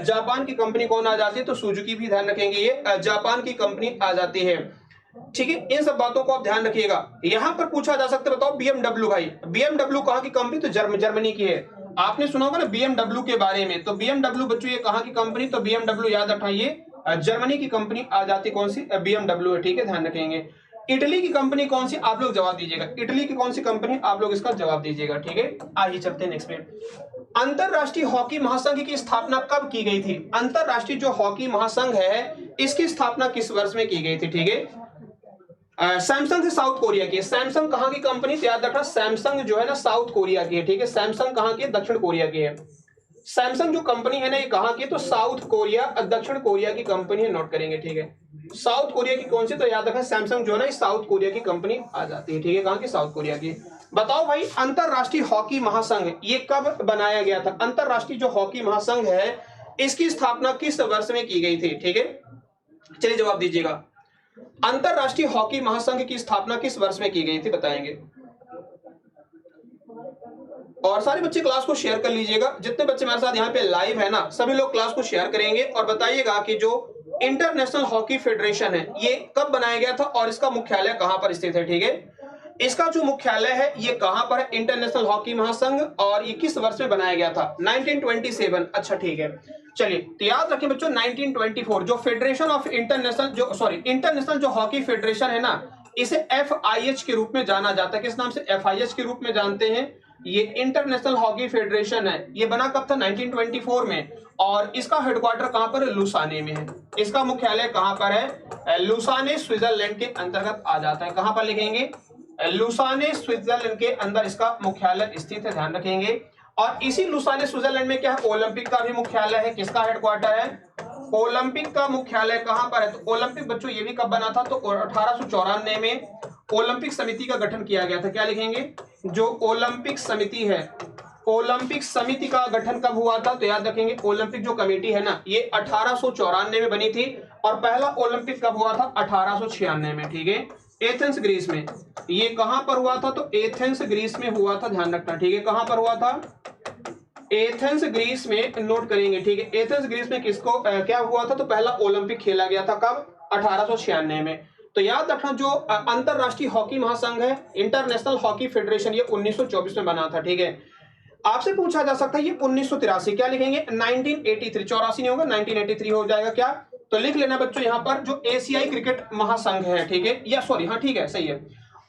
जापान की कंपनी कौन आ जाती है, तो सुजुकी भी, ध्यान रखेंगे ये जापान की कंपनी आ जाती है, ठीक है। इन सब बातों को आप ध्यान रखिएगा। यहां पर पूछा जा सकता है, बताओ बीएमडब्ल्यू भाई, बीएमडब्ल्यू कहां की कंपनी, तो जर्मनी की है। आपने सुना होगा ना बीएमडब्ल्यू के बारे में, तो बीएमडब्ल्यू बच्चों ये कहां की कंपनी, तो बीएमडब्ल्यू याद रखना ये जर्मनी की कंपनी आ जाती, कौन सी, बीएमडब्ल्यू है, ठीक है, ध्यान रखेंगे। इटली की कंपनी कौन सी, आप लोग जवाब दीजिएगा, इटली की कौन सी कंपनी, आप लोग इसका जवाब दीजिएगा, ठीक है। आइए चलते हैं नेक्स्ट पे। अंतरराष्ट्रीय हॉकी महासंघ की स्थापना कब की गई थी, अंतरराष्ट्रीय जो हॉकी महासंघ है इसकी स्थापना किस वर्ष में की गई थी, ठीक है। सैमसंग से साउथ कोरिया की, सैमसंग कहां की कंपनी, याद रखना सैमसंग जो है ना साउथ कोरिया की है, ठीक है। सैमसंग कहां की है, दक्षिण कोरिया की है। सैमसंग जो कंपनी है ना ये कहां की है, तो साउथ कोरिया, दक्षिण कोरिया की कंपनी है, नोट करेंगे, ठीक है। साउथ कोरिया की कौन सी, तो याद रखना सैमसंग जो है ना साउथ कोरिया की कंपनी आ जाती है, ठीक है। कहां की, साउथ कोरिया की। बताओ भाई अंतरराष्ट्रीय हॉकी महासंघ ये कब बनाया गया था, अंतरराष्ट्रीय जो हॉकी महासंघ है इसकी स्थापना किस वर्ष में की गई थी, ठीक है। चलिए जवाब दीजिएगा, अंतरराष्ट्रीय हॉकी महासंघ की स्थापना किस वर्ष में की गई थी, बताएंगे। और सारे बच्चे क्लास को शेयर कर लीजिएगा, जितने बच्चे मेरे साथ यहाँ पे लाइव है ना सभी लोग क्लास को शेयर करेंगे और बताइएगा कि जो इंटरनेशनल हॉकी फेडरेशन है ये कब बनाया गया था और इसका मुख्यालय कहां पर स्थित है, ठीक है। इसका जो मुख्यालय है ये कहां पर है, इंटरनेशनल हॉकी महासंघ, और ये किस वर्ष में बनाया गया था, 1927। अच्छा ठीक है, चलिए तो याद रखें बच्चों 1924 जो फेडरेशन ऑफ इंटरनेशनल जो हॉकी फेडरेशन है ना इसे FIH के रूप में जाना जाता है। किस नाम से, FIH के रूप में जानते हैं। ये इंटरनेशनल हॉकी फेडरेशन है, ये बना कब था, 1924 में, और इसका हेडक्वार्टर कहां पर है, लुसाने में है। इसका मुख्यालय कहां पर है, लुसाने स्विट्जरलैंड के अंतर्गत आ जाता है। कहां पर लिखेंगे, लुसाने स्विट्जरलैंड के अंदर इसका मुख्यालय स्थित है, ध्यान रखेंगे। और इसी लुसाने स्विट्जरलैंड में क्या है, ओलंपिक का भी मुख्यालय है। किसका हेडक्वार्टर है, ओलंपिक का मुख्यालय कहां पर है, तो ओलंपिक बच्चों ये भी कब बना था, तो 1894 में ओलंपिक समिति का गठन किया गया था। क्या लिखेंगे, जो ओलंपिक समिति है, ओलंपिक समिति का गठन कब हुआ था, तो याद रखेंगे ओलंपिक जो कमेटी है ना ये 1894 में बनी थी और पहला ओलंपिक कब हुआ था, 1896 में, ठीक है, एथेंस ग्रीस में। ये कहां पर हुआ था, तो एथेंस ग्रीस में हुआ था, ध्यान रखना, ठीक है। कहां पर हुआ था, एथेंस ग्रीस में, नोट करेंगे, ठीक है। एथेंस ग्रीस में किसको क्या हुआ था, तो पहला ओलंपिक खेला गया था कब, 1896 में। तो याद रखना जो अंतरराष्ट्रीय हॉकी महासंघ है इंटरनेशनल हॉकी फेडरेशन ये 1924 में बना था, ठीक है। आपसे पूछा जा सकता है ये 1983, क्या लिखेंगे, 1983, 84 नहीं होगा 1983 हो जाएगा क्या, तो लिख लेना बच्चों यहाँ पर जो एशियाई क्रिकेट महासंघ है, ठीक है, या सॉरी हाँ ठीक है सही है,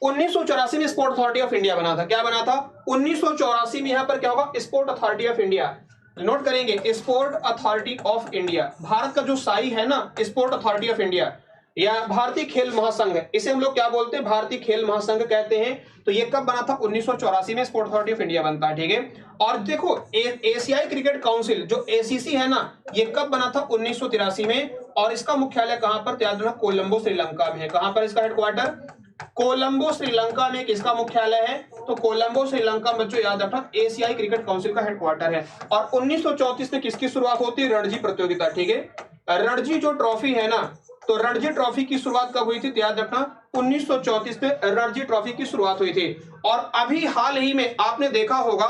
1984 में स्पोर्ट अथॉरिटी ऑफ इंडिया बना था। क्या बना था, 1984 में यहाँ पर क्या होगा, sport authority of India, note करेंगे sport authority of India. Bharat का जो साई है ना स्पोर्ट अथॉरिटी ऑफ इंडिया या भारतीय खेल महासंघ, इसे हम लोग क्या बोलते हैं, भारतीय खेल महासंघ कहते हैं। तो ये कब बना था, 1984 में स्पोर्ट अथॉरिटी ऑफ इंडिया बनता है, ठीक है। और देखो एशियाई क्रिकेट काउंसिल जो ACC है ना ये कब बना था, 1983 में, और इसका मुख्यालय कहां पर, याद रखना कोलंबो श्रीलंका में है। कहां पर इसका हेडक्वार्टर, कोलंबो श्रीलंका में किसका मुख्यालय है, तो कोलंबो श्रीलंका बच्चों याद रखना एशियाई क्रिकेट काउंसिल का हेडक्वार्टर है। और 1934 में किसकी शुरुआत होती है, रणजी प्रतियोगिता, ठीक है। रणजी जो ट्रॉफी है ना तो रणजी ट्रॉफी की शुरुआत कब हुई थी, याद रखना 1934 में रणजी ट्रॉफी की शुरुआत हुई थी। और अभी हाल ही में आपने देखा होगा,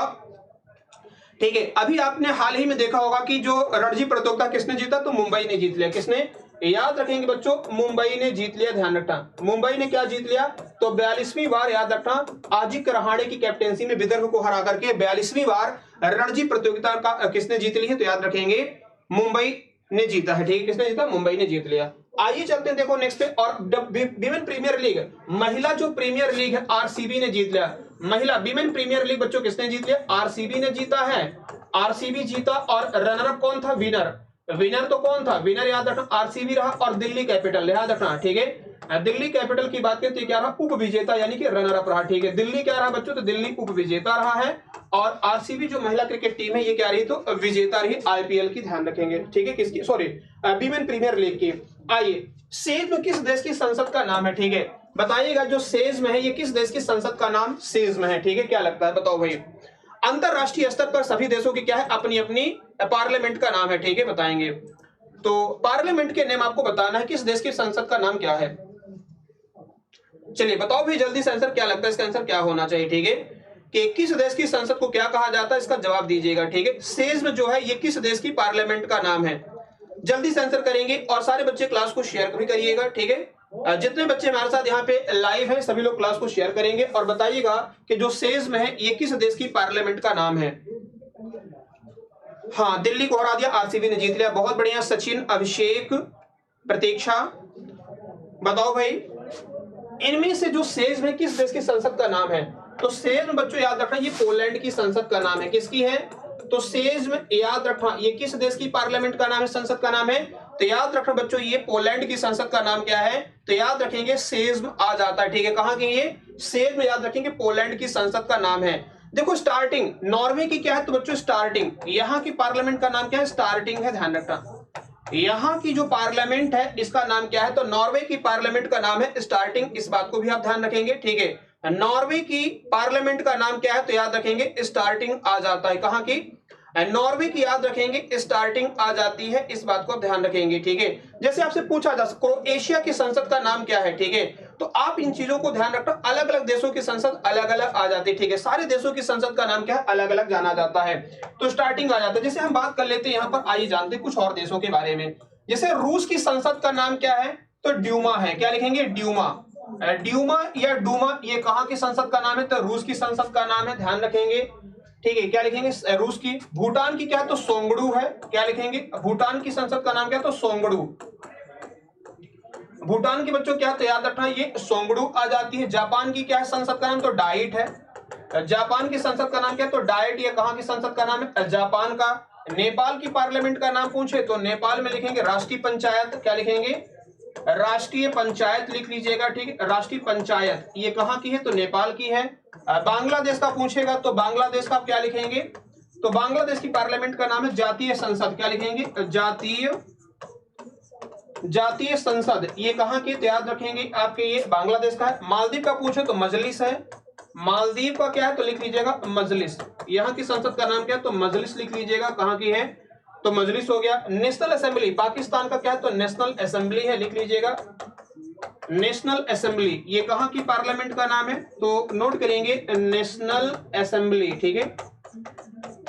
ठीक है, अभी आपने हाल ही में देखा होगा कि जो रणजी प्रतियोगिता किसने जीता, तो मुंबई ने जीत लिया। किसने, याद रखेंगे बच्चों, मुंबई ने जीत लिया, ध्यान रखना, मुंबई ने क्या जीत लिया, तो 42वीं बार, याद रखना, अजिंक रहाणे की कैप्टेंसी में विदर्भ को हरा करके 42वीं बार रणजी प्रतियोगिता का किसने जीत ली है, तो याद रखेंगे मुंबई ने जीता है, ठीक है, किसने जीता, मुंबई ने जीत लिया। आइए चलते हैं, देखो नेक्स्ट पे, और विमेन प्रीमियर लीग, महिला जो प्रीमियर लीग है आरसीबी ने जीत लिया, महिला विमेन प्रीमियर लीग बच्चों किसने जीत लिया, आरसीबी ने जीता है, आरसीबी जीता। और रनर अप कौन था, विनर, विनर तो कौन था, विनर याद रखना आरसीबी रहा, और दिल्ली कैपिटल याद रखना, ठीक है, दिल्ली कैपिटल की बात करें तो क्या रहा, उप विजेता यानी कि रनर अप रहा, ठीक है, दिल्ली क्या रहा बच्चों, तो दिल्ली उप विजेता रहा है, और आरसीबी जो महिला क्रिकेट टीम है ये क्या रही, तो विजेता रही आईपीएल की, ध्यान रखेंगे, ठीक है, किसकी, सॉरी विमेन प्रीमियर लीग की। आइए, सेज किस देश की संसद का नाम है, ठीक है, बताइएगा, जो सेज में है ये किस देश की संसद का नाम सेज में है, ठीक है, क्या लगता है बताओ भाई। अंतरराष्ट्रीय स्तर पर सभी देशों की क्या है, अपनी अपनी पार्लियामेंट का नाम है, ठीक है, बताएंगे, तो पार्लियामेंट के नेम आपको बताना है, किस देश की संसद का नाम क्या है, चलिए बताओ भी जल्दी से आंसर, क्या लगता है इसका आंसर क्या होना चाहिए, ठीक है, कि किस देश की संसद को क्या कहा जाता है, इसका जवाब दीजिएगा, ठीक है, सेज में जो है ये किस देश की पार्लियामेंट का नाम है, जल्दी से आंसर करेंगे, और सारे बच्चे क्लास को शेयर भी करिएगा, ठीक है, जितने बच्चे हमारे साथ यहाँ पे लाइव हैं सभी लोग क्लास को शेयर करेंगे, और बताइएगा कि जो सेज में है ये किस देश की पार्लियामेंट का नाम है। हाँ, दिल्ली को हरा दिया, आरसीबी ने जीत लिया, बहुत बढ़िया, सचिन, अभिषेक, प्रतीक्षा, बताओ भाई इनमें से जो सेज में किस देश की संसद का नाम है, तो सेज में बच्चों याद रखना ये पोलैंड की संसद का नाम है, किसकी है, तो सेज में याद रखना ये किस देश की पार्लियामेंट का नाम है, संसद का नाम है, तो याद रखना बच्चों ये पोलैंड की संसद का नाम क्या है, तो याद रखेंगे सेज में आ जाता है, ठीक है, कहां की ये, सेज में याद रखेंगे पोलैंड की संसद का नाम है। देखो स्टार्टिंग नॉर्वे की क्या है, तो बच्चों स्टार्टिंग, यहाँ की पार्लियामेंट का नाम क्या है, स्टार्टिंग है, ध्यान रखना, यहाँ की जो पार्लियामेंट है इसका नाम क्या है, तो नॉर्वे की पार्लियामेंट का नाम है स्टार्टिंग, इस बात को भी आप ध्यान रखेंगे, ठीक है, नॉर्वे की पार्लियामेंट का नाम क्या है, तो याद रखेंगे स्टार्टिंग आ जाता है, कहां की, नॉर्वे की, याद रखेंगे स्टार्टिंग आ जाती है, इस बात को आप ध्यान रखेंगे, ठीक है। जैसे आपसे पूछा जा सकता क्रोएशिया की संसद का नाम क्या है, ठीक है, तो आप इन चीजों को ध्यान रखना, अलग अलग देशों की संसद अलग अलग आ जाती है, ठीक है, सारे देशों की संसद का नाम क्या है, अलग अलग जाना जाता है, तो स्टार्टिंग आ जाता है। जैसे हम बात कर लेते हैं यहाँ पर, आइए जानते हैं कुछ और देशों के बारे में, जैसे रूस की संसद का नाम क्या है, तो ड्यूमा है, क्या लिखेंगे, ड्यूमा, ड्यूमा या डूमा, ये कहां की संसद का नाम है, तो रूस की संसद का नाम है, ध्यान रखेंगे, ठीक है, क्या लिखेंगे, रूस की। भूटान की क्या है, तो सोंगडू है, क्या लिखेंगे, भूटान की संसद का नाम क्या है, तो सोंगडू, भूटान के बच्चों क्या, तो याद रखना ये सोंगडू आ जाती है। जापान की क्या है संसद का नाम, तो डाइट है, जापान की संसद का नाम क्या है, तो डाइट, ये कहां की संसद का नाम है, जापान का। नेपाल की पार्लियामेंट का नाम पूछे तो नेपाल में लिखेंगे राष्ट्रीय पंचायत, क्या लिखेंगे, राष्ट्रीय पंचायत लिख लीजिएगा, ठीक है, राष्ट्रीय पंचायत, ये कहां की है, तो नेपाल की है। बांग्लादेश का पूछेगा तो बांग्लादेश का क्या लिखेंगे, तो बांग्लादेश की पार्लियामेंट का नाम है जातीय संसद, क्या लिखेंगे, जातीय संसद, ये कहां की, तो याद रखेंगे आपके ये बांग्लादेश का है। मालदीव का पूछे तो मजलिस है, मालदीव का क्या है, तो लिख लीजिएगा मजलिस, यहाँ की संसद का नाम क्या है, तो मजलिस लिख लीजिएगा, कहां की है, तो मजलिस हो गया। नेशनल असेंबली पाकिस्तान का क्या है, तो नेशनल असेंबली है, लिख लीजिएगा नेशनल असेंबली, ये कहां की पार्लियामेंट का नाम है, तो नोट करेंगे नेशनल असेंबली, ठीक है,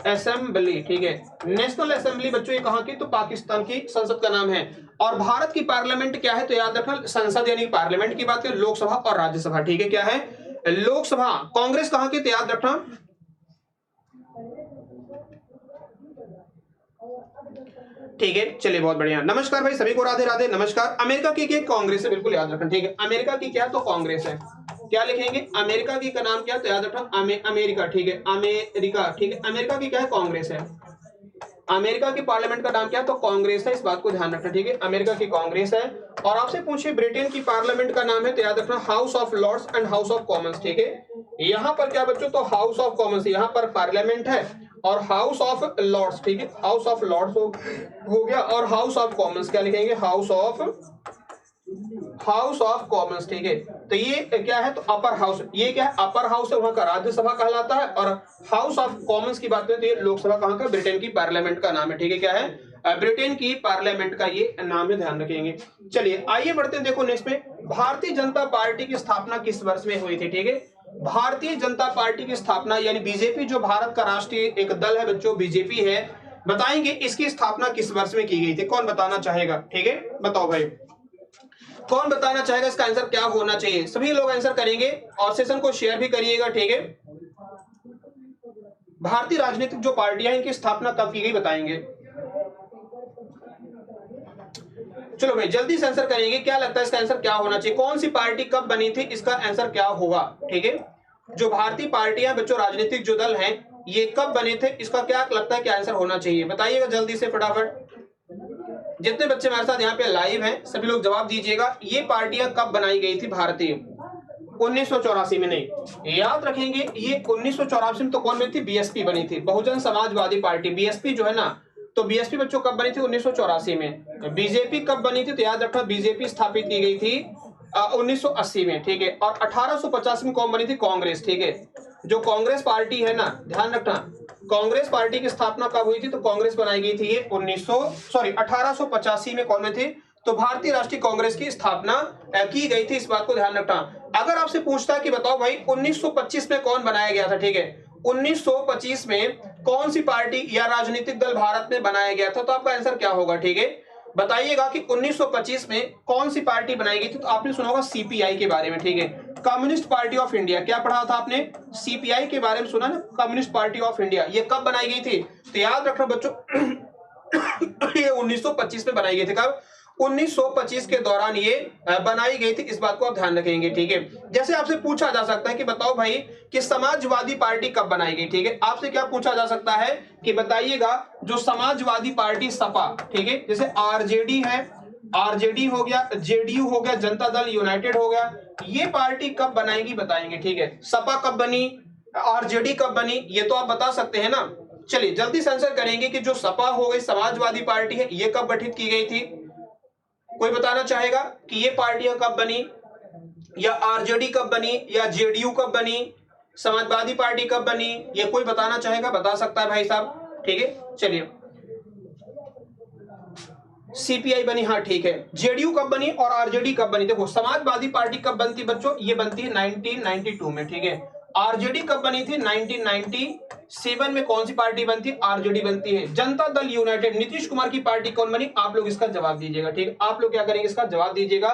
असेंबली, ठीक है, नेशनल असेंबली बच्चों ये कहां की, तो पाकिस्तान की संसद का नाम है। और भारत की पार्लियामेंट क्या है, तो याद रखना संसद यानी पार्लियामेंट की बात करें, लोकसभा और राज्यसभा, ठीक है, क्या है, लोकसभा। कांग्रेस कहां की, तो याद रखना ठीक है, चलिए बहुत बढ़िया, नमस्कार भाई सभी को, राधे राधे, नमस्कार। अमेरिका की क्या कांग्रेस है, बिल्कुल याद रखना, ठीक है, अमेरिका की क्या, तो कांग्रेस है, क्या लिखेंगे, अमेरिका की का नाम क्या, तो याद रखना अमेरिका, ठीक है, अमेरिका, ठीक है, अमेरिका की क्या है, कांग्रेस है, अमेरिका की पार्लियामेंट का नाम क्या है, तो कांग्रेस है, इस बात को ध्यान रखना, ठीक है, अमेरिका की कांग्रेस है। और आपसे पूछे ब्रिटेन की पार्लियामेंट का नाम है, तो याद रखना House of Lords and House of Commons, ठीक है, यहाँ पर क्या बच्चों, तो हाउस ऑफ कॉमन्स, यहाँ पर पार्लियामेंट है, और हाउस ऑफ लॉर्ड्स, ठीक है, हाउस ऑफ लॉर्ड्स हो गया, और हाउस ऑफ कॉमन्स क्या लिखेंगे, हाउस ऑफ कॉमन्स, ठीक है, तो ये क्या है, तो अपर हाउस, ये क्या है, अपर हाउस है, वहां का राज्यसभा कहलाता है, और हाउस ऑफ कॉमन्स की बात करें तो ये लोकसभा कहां का, ब्रिटेन की पार्लियामेंट का नाम है, ठीक है, क्या है, ब्रिटेन की पार्लियामेंट का ये नाम है, ध्यान रखेंगे। चलिए आइए बढ़ते हैं, देखो नेक्स्ट में, भारतीय जनता पार्टी की स्थापना किस वर्ष में हुई थी, ठीक है, भारतीय जनता पार्टी की स्थापना यानी बीजेपी जो भारत का राष्ट्रीय एक दल है बच्चों, बीजेपी है, बताएंगे इसकी स्थापना किस वर्ष में की गई थी, कौन बताना चाहेगा? ठीक है, बताओ भाई, कौन बताना चाहेगा इसका आंसर क्या होना चाहिए? सभी लोग आंसर करेंगे और सेशन को शेयर भी करिएगा। ठीक है, भारतीय राजनीतिक जो पार्टियां इनकी स्थापना कब की गई बताएंगे। चलो भाई जल्दी से आंसर करेंगे, क्या लगता है इसका आंसर क्या होना चाहिए? कौन सी पार्टी कब बनी थी, इसका आंसर क्या होगा? ठीक है, जो भारतीय पार्टियां बच्चों राजनीतिक जो दल हैं ये कब बने थे, इसका क्या लगता है क्या आंसर होना चाहिए? बताइएगा जल्दी से फटाफट। जितने बच्चे हमारे साथ यहाँ पे लाइव हैं सभी लोग जवाब दीजिएगा। ये पार्टियां कब बनाई गई थी भारतीय? 1984 में नहीं, याद रखेंगे ये 1984 में तो कौन बनी थी? बीएसपी बनी थी, बहुजन समाजवादी पार्टी। बीएसपी जो है ना, तो बीएसपी बच्चों कब बनी थी? 1984 में। बीजेपी कब बनी थी? तो याद रखना बीजेपी स्थापित की गई थी 1980 में। ठीक है, और 1850 में कौन बनी थी? कांग्रेस। ठीक है, जो कांग्रेस पार्टी है ना, ध्यान रखना कांग्रेस पार्टी की स्थापना कब हुई थी? तो कांग्रेस बनाई गई थी ये 1885 में। कौन में थी? तो भारतीय राष्ट्रीय कांग्रेस की स्थापना की गई थी, इस बात को ध्यान रखना। अगर आपसे पूछता है कि बताओ भाई 1925 में कौन बनाया गया था, ठीक है, 1925 में कौन सी पार्टी या राजनीतिक दल भारत में बनाया गया था, तो आपका आंसर क्या होगा? ठीक है, बताइएगा कि 1925 में कौन सी पार्टी बनाई गई थी। तो आपने सुना होगा सीपीआई के बारे में। ठीक है, कम्युनिस्ट पार्टी ऑफ इंडिया। क्या पढ़ा था आपने? सीपीआई के बारे में सुना ना, कम्युनिस्ट पार्टी ऑफ इंडिया। ये कब बनाई गई थी? तो याद रखना बच्चों ये 1925 में बनाई गई थी। कब? 1925 के दौरान ये बनाई गई थी, इस बात को आप ध्यान रखेंगे। ठीक है, जैसे आपसे पूछा जा सकता है कि बताओ भाई कि समाजवादी पार्टी कब बनाई गई। ठीक है, आपसे क्या पूछा जा सकता है कि बताइएगा जो समाजवादी पार्टी सपा, ठीक है, जैसे आरजेडी है, आरजेडी हो गया, जेडीयू हो गया, जनता दल यूनाइटेड हो गया, ये पार्टी कब बनाएगी बताएंगे। ठीक है, सपा कब बनी, आरजेडी कब बनी, ये तो आप बता सकते हैं ना। चलिए जल्दी से आंसर करेंगे कि जो सपा हो गई समाजवादी पार्टी है, ये कब गठित की गई थी? कोई बताना चाहेगा कि ये पार्टियां कब बनी, या आरजेडी कब बनी, या जेडीयू कब बनी, समाजवादी पार्टी कब बनी? ये कोई बताना चाहेगा? बता सकता है भाई साहब। ठीक है, चलिए सीपीआई बनी, हाँ ठीक है। जेडीयू कब बनी और आरजेडी कब बनी? देखो समाजवादी पार्टी कब बनती बच्चों? ये बनती है 1992 में। ठीक है, आरजेडी कब बनी थी? 1997 में। कौन सी पार्टी बनती है? आरजेडी बनती है। जनता दल यूनाइटेड नीतीश कुमार की पार्टी कौन बनी? आप लोग इसका जवाब दीजिएगा। ठीक है, आप लोग क्या करेंगे? इसका जवाब दीजिएगा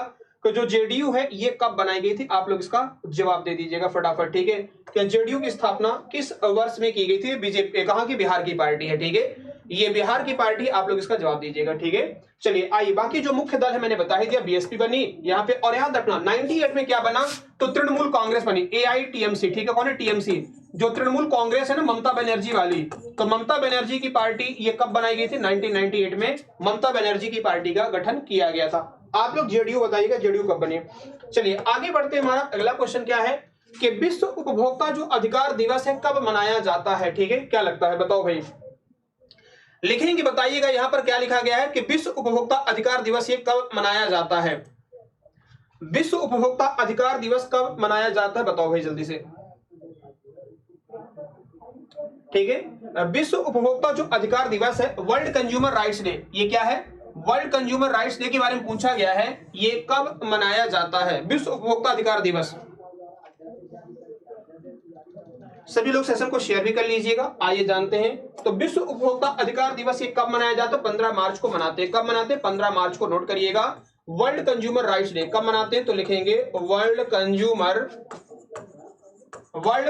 कि जो जेडीयू है ये कब बनाई गई थी, आप लोग इसका जवाब दे दीजिएगा फटाफट। ठीक है, क्या जेडीयू की स्थापना किस वर्ष में की गई थी? बीजेपी कहां की? बिहार की पार्टी है। ठीक है, ये बिहार की पार्टी, आप लोग इसका जवाब दीजिएगा। ठीक है, चलिए आइए बाकी जो मुख्य दल है मैंने बता ही दिया, बीएसपी बनी यहाँ पे। और याद रखना 98 में क्या बना? तो तृणमूल कांग्रेस बनी, एआईटीएमसी। ठीक है, कौन है? टीएमसी, जो तृणमूल कांग्रेस है ना, ममता बनर्जी वाली। तो ममता बनर्जी की पार्टी ये कब बनाई गई थी? 1998 में ममता बनर्जी की पार्टी का गठन किया गया था। आप लोग जेडीयू बताइएगा, जेडीयू कब बनी। चलिए आगे बढ़ते हैं। हमारा अगला क्वेश्चन क्या है कि विश्व उपभोक्ता जो अधिकार दिवस है कब मनाया जाता है? ठीक है, क्या लगता है बताओ भाई, लिखेंगे बताइएगा। यहां पर क्या लिखा गया है कि विश्व उपभोक्ता अधिकार दिवस ये कब मनाया जाता है? विश्व उपभोक्ता अधिकार दिवस कब मनाया जाता है बताओ भाई जल्दी से। ठीक है, विश्व उपभोक्ता जो अधिकार दिवस है, वर्ल्ड कंज्यूमर राइट्स डे, ये क्या है? वर्ल्ड कंज्यूमर राइट्स डे के बारे में पूछा गया है, ये कब मनाया जाता है? विश्व उपभोक्ता अधिकार दिवस। सभी लोग सेशन को शेयर भी कर लीजिएगा। आइए जानते हैं, तो विश्व उपभोक्ता अधिकार दिवस ये कब मनाया जाता है? 15 मार्च को मनाते हैं। कब मनाते हैं? 15 मार्च को, नोट करिएगा। वर्ल्ड कंज्यूमर राइट्स डे कब मनाते हैं? तो लिखेंगे वर्ल्ड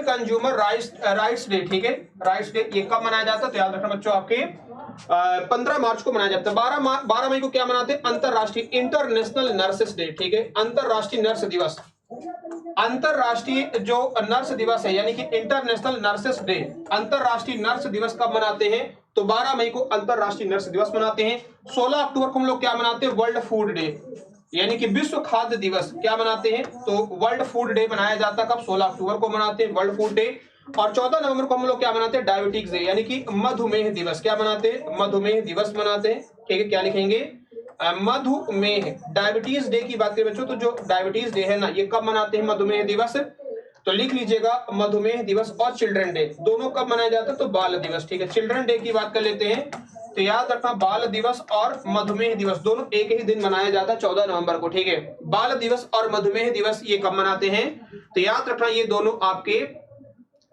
कंज्यूमर राइट्स डे। ठीक है, राइट्स डे ये कब मनाया जाता है? तो याद रखना बच्चों आपके 15 मार्च को मनाया जाता है। 12 मई को क्या मनाते हैं? अंतरराष्ट्रीय इंटरनेशनल नर्सेस डे। ठीक है, अंतरराष्ट्रीय नर्स दिवस। अंतरराष्ट्रीय जो नर्स दिवस है यानी कि इंटरनेशनल नर्सेस डे, अंतरराष्ट्रीय नर्स दिवस कब मनाते हैं? तो 12 मई को अंतरराष्ट्रीय नर्स दिवस मनाते हैं। 16 अक्टूबर को हम लोग क्या मनाते हैं? वर्ल्ड फूड डे, यानी कि विश्व खाद्य दिवस क्या मनाते हैं? तो वर्ल्ड फूड डे मनाया जाता है। कब? 16 अक्टूबर को मनाते हैं वर्ल्ड फूड डे। और 14 नवंबर को हम लोग क्या मनाते हैं? डायबिटीज डे, यानी कि मधुमेह दिवस। क्या मनाते हैं? मधुमेह दिवस मनाते हैं। ठीक है, क्या लिखेंगे? मधुमेह, डायबिटीज डे की बात करें बच्चों, तो जो डायबिटीज डे है ना, ये कब मनाते हैं? मधुमेह दिवस। तो लिख लीजिएगा मधुमेह दिवस। और चिल्ड्रन डे दोनों कब मनाया जाता है? तो बाल दिवस। ठीक है, चिल्ड्रन डे की बात कर लेते हैं, तो याद रखना बाल दिवस और मधुमेह दिवस दोनों एक ही दिन मनाया जाता है, 14 नवंबर को। ठीक है, बाल दिवस और मधुमेह दिवस ये कब मनाते हैं? तो याद रखना ये दोनों आपके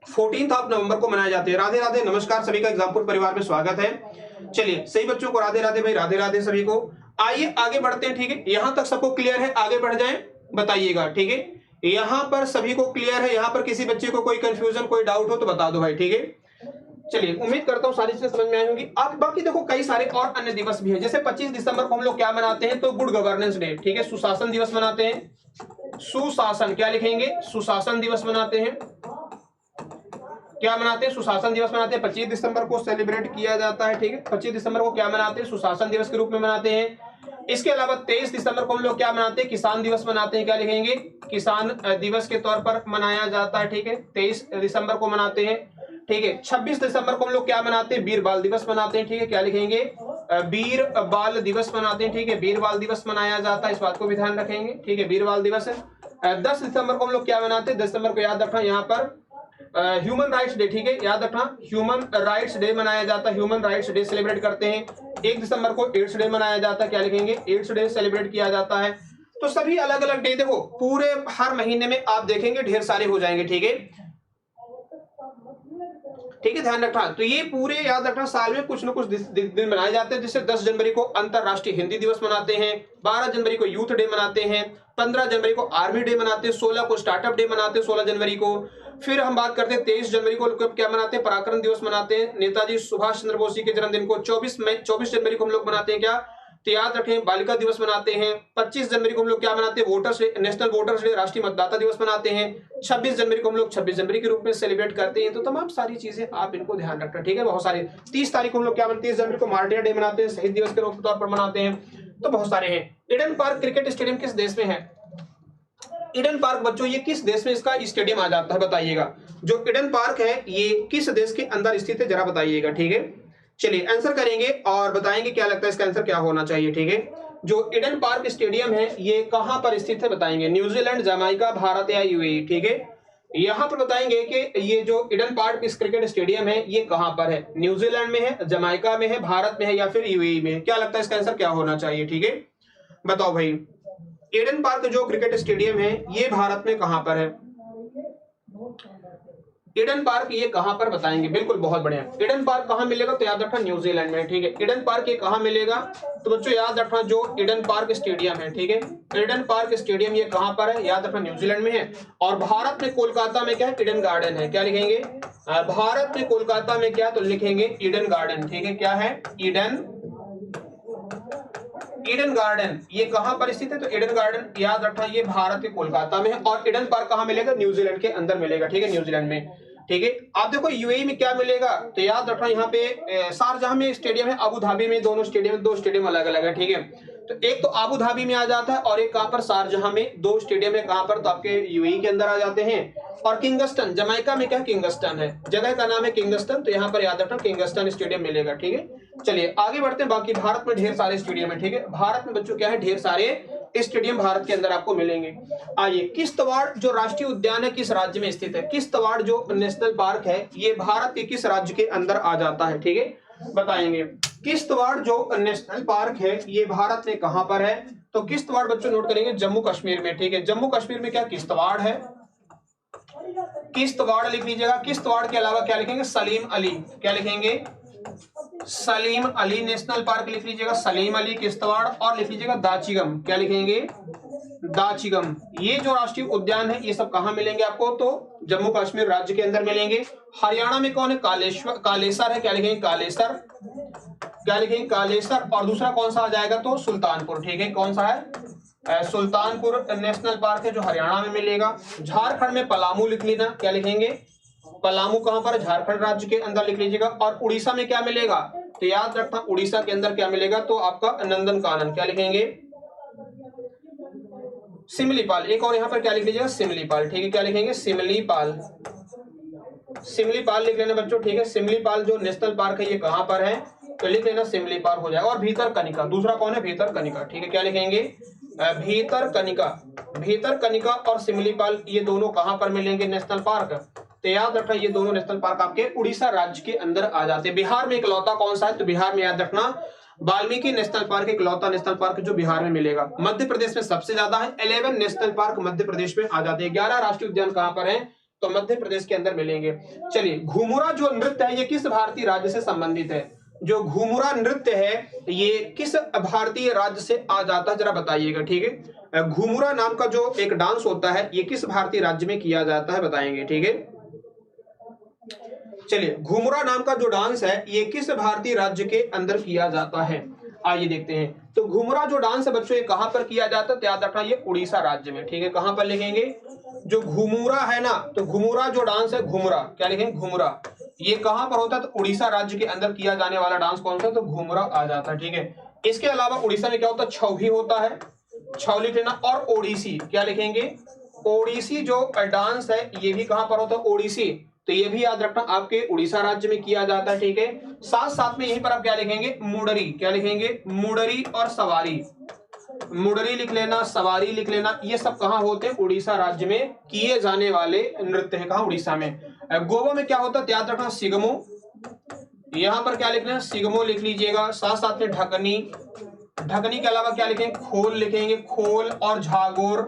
14 नवंबर को मनाए जाते हैं। राधे राधे, नमस्कार सभी का, एग्जामपुर परिवार में स्वागत है। चलिए सही बच्चों को राधे राधे भाई, राधे राधे सभी को। आइए आगे बढ़ते हैं, ठीक है, यहां तक सबको क्लियर है, आगे बढ़ जाएं, बताइएगा, ठीक है, यहां पर सभी को क्लियर है, यहां पर किसी बच्चे को कोई कंफ्यूजन कोई डाउट हो तो बता दो भाई, ठीक है। चलिए उम्मीद करता हूँ सारी चीजें समझ में आई होंगी। आप बाकी देखो कई सारे और अन्य दिवस भी हैं, जैसे 25 दिसंबर को हम लोग क्या मनाते हैं, तो गुड गवर्नेंस डे, ठीक है, सुशासन दिवस मनाते हैं। सुशासन क्या लिखेंगे, सुशासन दिवस मनाते हैं, क्या मनाते हैं, सुशासन दिवस मनाते हैं। 25 दिसंबर को सेलिब्रेट किया जाता है, ठीक है, 25 दिसंबर को क्या मनाते हैं, सुशासन दिवस के रूप में मनाते हैं। इसके अलावा 23 दिसंबर को हम लोग क्या मनाते हैं, किसान दिवस मनाते हैं, क्या लिखेंगे, किसान दिवस के तौर पर मनाया जाता है, ठीक है, 23 दिसंबर को मनाते हैं, ठीक है। 26 दिसंबर को हम लोग क्या मनाते हैं, वीर बाल दिवस मनाते हैं, ठीक है, क्या लिखेंगे, वीर बाल दिवस मनाते हैं, ठीक है, वीर बाल दिवस मनाया जाता है, इस बात को भी ध्यान रखेंगे, ठीक है, वीर बाल दिवस है। 10 दिसंबर को हम लोग क्या मनाते हैं, 10 दिसंबर को याद रखना यहाँ पर ह्यूमन राइट्स डे, ठीक है, याद रखना ह्यूमन राइट्स डे मनाया जाता है, ह्यूमन राइट्स डे सेलिब्रेट करते हैं। 1 दिसंबर को एड्स डे मनाया जाता है, क्या लिखेंगे, एड्स डे सेलिब्रेट किया जाता है। तो सभी अलग अलग डे देखो पूरे हर महीने में आप देखेंगे ढेर सारे हो जाएंगे, ठीक है, ठीक है, ध्यान रखना। तो ये पूरे याद रखना साल में कुछ न कुछ दिन मनाए जाते हैं, जैसे 10 जनवरी को अंतरराष्ट्रीय हिंदी दिवस मनाते हैं, 12 जनवरी को यूथ डे मनाते हैं, 15 जनवरी को आर्मी डे मनाते हैं, 16 को स्टार्टअप डे मनाते हैं 16 जनवरी को। फिर हम बात करते हैं 23 जनवरी को क्या मनाते हैं, पराक्रम दिवस मनाते हैं, नेताजी सुभाष चंद्र बोस जी के जन्मदिन को। 24 जनवरी को हम लोग मनाते हैं क्या, तो याद रखें बालिका दिवस मनाते हैं। 25 जनवरी को हम लोग क्या मनाते हैं, voters day, national voters day, राष्ट्रीय मतदाता दिवस मनाते हैं। 26 जनवरी को हम लोग 26 जनवरी के रूप में सेलिब्रेट करते हैं। तो तमाम सारी चीजें आप इनको ध्यान रखना, ठीक है, बहुत सारी। 30 तारीख को हम लोग क्या मनाते हैं, 30 जनवरी को मार्टियर डे मनाते हैं, शहीद दिवस के तौर पर मनाते हैं। तो बहुत सारे हैं। ईडन पार्क क्रिकेट स्टेडियम किस देश में है, ईडन पार्क बच्चों ये किस देश में इसका स्टेडियम आ जाता है, बताइएगा। जो ईडन पार्क है ये किस देश के अंदर स्थित है, जरा बताइएगा, ठीक है। चलिए आंसर करेंगे और बताएंगे क्या लगता है इसका आंसर क्या होना चाहिए, ठीक है। जो ईडन पार्क स्टेडियम है ये कहां पर स्थित है, बताएंगे, न्यूजीलैंड, जमाइका, भारत या यूएई, ठीक है। यहां पर बताएंगे कि ये जो ईडन पार्क इस क्रिकेट स्टेडियम है ये कहां पर है, न्यूजीलैंड में है, जमाइका में है, भारत में है या फिर यूएई में है। क्या लगता है इसका आंसर क्या होना चाहिए, ठीक है, बताओ भाई। ईडन पार्क जो क्रिकेट स्टेडियम है ये भारत में कहां पर है, ईडन पार्क ये कहां पर बताएंगे, बिल्कुल बहुत बढ़िया। ईडन पार्क कहां मिलेगा, तो याद रखना न्यूजीलैंड में, ठीक है। ईडन पार्क ये कहां मिलेगा, तो बच्चों याद रखना जो ईडन पार्क स्टेडियम है, ठीक है, ईडन पार्क स्टेडियम ये कहां पर है, याद रखना न्यूजीलैंड में है। और भारत में कोलकाता में क्या है, ईडन गार्डन है, क्या लिखेंगे, भारत में कोलकाता में क्या, तो लिखेंगे ईडन गार्डन, ठीक है, क्या है, ईडन गार्डन ये कहां पर स्थित है, तो ईडन गार्डन याद रखना ये भारत के कोलकाता में है। और ईडन पार्क कहां मिलेगा, न्यूजीलैंड के अंदर मिलेगा, ठीक है, न्यूजीलैंड में, ठीक है। आप देखो यूएई में क्या मिलेगा, तो याद रखना यहाँ पे शारजाह में स्टेडियम है, अबू धाबी में, दोनों स्टेडियम, दो स्टेडियम अलग अलग है, ठीक है। तो एक तो अबू धाबी में आ जाता है और एक कहां पर, शारजाह में, दो स्टेडियम है कहां पर, तो आपके यूएई के अंदर आ जाते हैं। और किंगस्टन जमाइका में क्या, किंगस्टन है, जगह का नाम है किंगस्टन, तो यहाँ पर याद रखना किंगस्टन स्टेडियम मिलेगा, ठीक है। चलिए आगे बढ़ते हैं, बाकी भारत में ढेर सारे स्टेडियम है, ठीक है, भारत में बच्चों क्या है, ढेर सारे स्टेडियम भारत के अंदर आपको मिलेंगे। आइए, किश्तवाड़ जो राष्ट्रीय उद्यान है किस राज्य में स्थित है, किश्तवाड़ जो नेशनल पार्क है ये भारत के किस राज्य के अंदर आ जाता है, ठीक है, बताएंगे। किश्तवाड़ जो नेशनल पार्क है ये भारत में कहां पर है, तो किश्तवाड़ बच्चों नोट करेंगे जम्मू कश्मीर में, ठीक है, जम्मू कश्मीर में क्या किश्तवाड़ है, किश्तवाड़ लिख लीजिएगा। किश्तवाड़ के अलावा क्या लिखेंगे, सलीम अली, क्या लिखेंगे, सलीम अली नेशनल पार्क लिख लीजिएगा, सलीम अली किश्तवाड़। और लिख लीजिएगा दाचिगम, क्या लिखेंगे, दाचिगम। ये जो राष्ट्रीय उद्यान है ये सब कहां मिलेंगे आपको, तो जम्मू कश्मीर राज्य के अंदर मिलेंगे। हरियाणा में कौन है, कालेसर है, क्या लिखेंगे, कालेसर, क्या लिखेंगे, कालेसर। और दूसरा कौन सा आ जाएगा, तो सुल्तानपुर, ठीक है, कौन सा है, सुल्तानपुर नेशनल पार्क है जो हरियाणा में मिलेगा। झारखंड में पलामू लिख लेना, क्या लिखेंगे, पलामू कहां पर, झारखंड राज्य के अंदर लिख लीजिएगा। और उड़ीसा में क्या मिलेगा, तो याद रखना उड़ीसा के अंदर क्या मिलेगा, तो आपका नंदन कानन, क्या लिखेंगे, सिमलीपाल। एक और यहाँ पर क्या लिख लीजिएगा, सिमलीपाल, ठीक है, क्या लिखेंगे, सिमलीपाल, सिमलीपाल लिख लेना बच्चों, ठीक है। सिमलीपाल जो नेशनल पार्क है ये कहां पर है, तो लिख लेना सिमलीपाल हो जाएगा। और भीतर कनिका, दूसरा कौन है, भीतर कनिका, ठीक है, क्या लिखेंगे, भीतर कनिका, भीतर कनिका और सिमलीपाल ये दोनों कहां पर मिलेंगे, नेशनल पार्क। तो याद रखना ये दोनों नेशनल पार्क आपके उड़ीसा राज्य के अंदर आ जाते हैं। बिहार में इकलौता कौन सा है, तो बिहार में याद रखना वाल्मीकि नेशनल पार्क इकलौता नेशनल पार्क जो बिहार में मिलेगा। मध्य प्रदेश में सबसे ज्यादा है, 11 नेशनल पार्क मध्य प्रदेश में आ जाते हैं। 11 राष्ट्रीय उद्यान कहां पर है, तो मध्य प्रदेश के अंदर मिलेंगे। चलिए, घुमुरा जो नृत्य है ये किस भारतीय राज्य से संबंधित है, जो घुमुरा नृत्य है ये किस भारतीय राज्य से आ जाता है, जरा बताइएगा। ठीक है, घुमुरा नाम का जो एक डांस होता है ये किस भारतीय राज्य में किया जाता है, बताएंगे। ठीक है, चलिए, घुमुरा नाम का जो डांस है ये किस भारतीय राज्य के अंदर किया जाता है, आइए देखते हैं। तो घुमुरा जो डांस है बच्चों ये कहां पर किया जाता है, तो याद रखना ये उड़ीसा राज्य में। ठीक है, कहां पर लिखेंगे, जो घुमुरा है ना, तो घुमुरा जो डांस है, घुमुरा क्या लिखेंगे, घुमुरा, ये कहां पर होता है, तो उड़ीसा राज्य के अंदर किया जाने वाला डांस कौन सा है, तो घुमुरा आ जाता है। ठीक है, इसके अलावा उड़ीसा में क्या होता है, छौ भी होता है, छौ लिख लेना। और ओडिसी क्या लिखेंगे, ओडिसी जो डांस है ये भी कहां पर होता है, ओडिसी, तो ये भी याद रखना आपके उड़ीसा राज्य में किया जाता है। ठीक है, साथ साथ में यहीं पर आप क्या लिखेंगे, मुडरी, क्या लिखेंगे, मुडरी और सवारी, मुडरी लिख लेना, सवारी लिख लेना, ये सब कहां होते हैं, उड़ीसा राज्य में किए जाने वाले नृत्य है, कहां, उड़ीसा में। गोवा में क्या होता है, याद रखना सिगमो, यहां पर क्या लिखना है, सिगमो लिख लीजिएगा। साथ साथ में ढकनी, ढकनी के अलावा क्या लिखेंगे, खोल लिखेंगे, खोल और झागोर,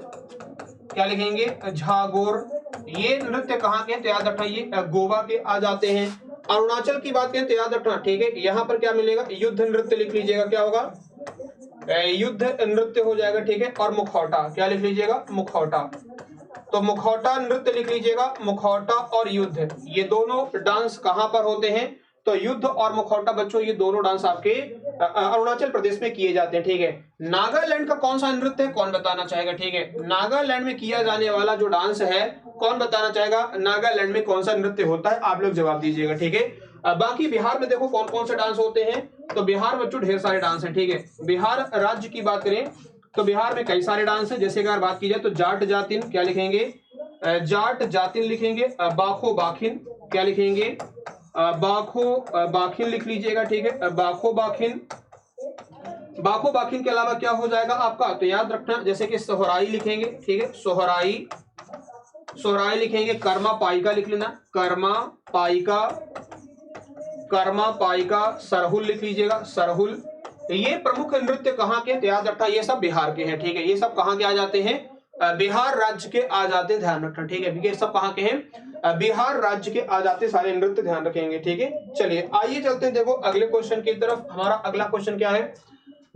क्या लिखेंगे, झागोर। ये नृत्य कहां के, तो याद रखना ये गोवा के आ जाते हैं। अरुणाचल की बात करें तो याद रखना, ठीक है, यहां पर क्या मिलेगा, युद्ध नृत्य लिख लीजिएगा, क्या होगा, युद्ध नृत्य हो जाएगा। ठीक है, और मुखौटा क्या लिख लीजिएगा, मुखौटा, तो मुखौटा नृत्य लिख लीजिएगा, मुखौटा और युद्ध, ये दोनों डांस कहां पर होते हैं, तो युद्ध और मुखौटा बच्चों ये दोनों डांस आपके अरुणाचल प्रदेश में किए जाते हैं। ठीक है, नागालैंड का कौन सा नृत्य है, कौन बताना चाहेगा। ठीक है, नागालैंड में किया जाने वाला जो डांस है कौन बताना चाहेगा, नागालैंड में कौन सा नृत्य होता है, आप लोग जवाब दीजिएगा। ठीक है, बाकी बिहार में देखो कौन कौन से डांस होते हैं, तो बिहार बच्चों ढेर सारे डांस हैं। ठीक है, बिहार राज्य की बात करें तो बिहार में कई सारे डांस हैं, जैसे अगर बात की जाए तो जाट जातिन, क्या लिखेंगे, जाट जातिन लिखेंगे, बाखो बाखिन, क्या लिखेंगे, बाखो बाखिन लिख लीजिएगा। ठीक है, बाखो बाखिन, बाखो बाखिन के अलावा क्या हो जाएगा आपका, तो याद रखना जैसे कि सोहराई लिखेंगे। ठीक है, सोहराई, सोहराई लिखेंगे, कर्मा पाइका लिख लेना, कर्मा पाइका, कर्मा पाइका, सरहुल लिख लीजिएगा, सरहुल। ये प्रमुख नृत्य कहाँ के, तो याद रखना ये सब बिहार के हैं। ठीक है, ये सब कहाँ के आ जाते हैं, बिहार राज्य के आ जाते हैं, ध्यान रखना। ठीक है, ये सब कहाँ के हैं, बिहार राज्य के आ जाते सारे नृत्य, ध्यान रखेंगे। ठीक है, चलिए आइए चलते हैं देखो अगले क्वेश्चन की तरफ। हमारा अगला क्वेश्चन क्या है,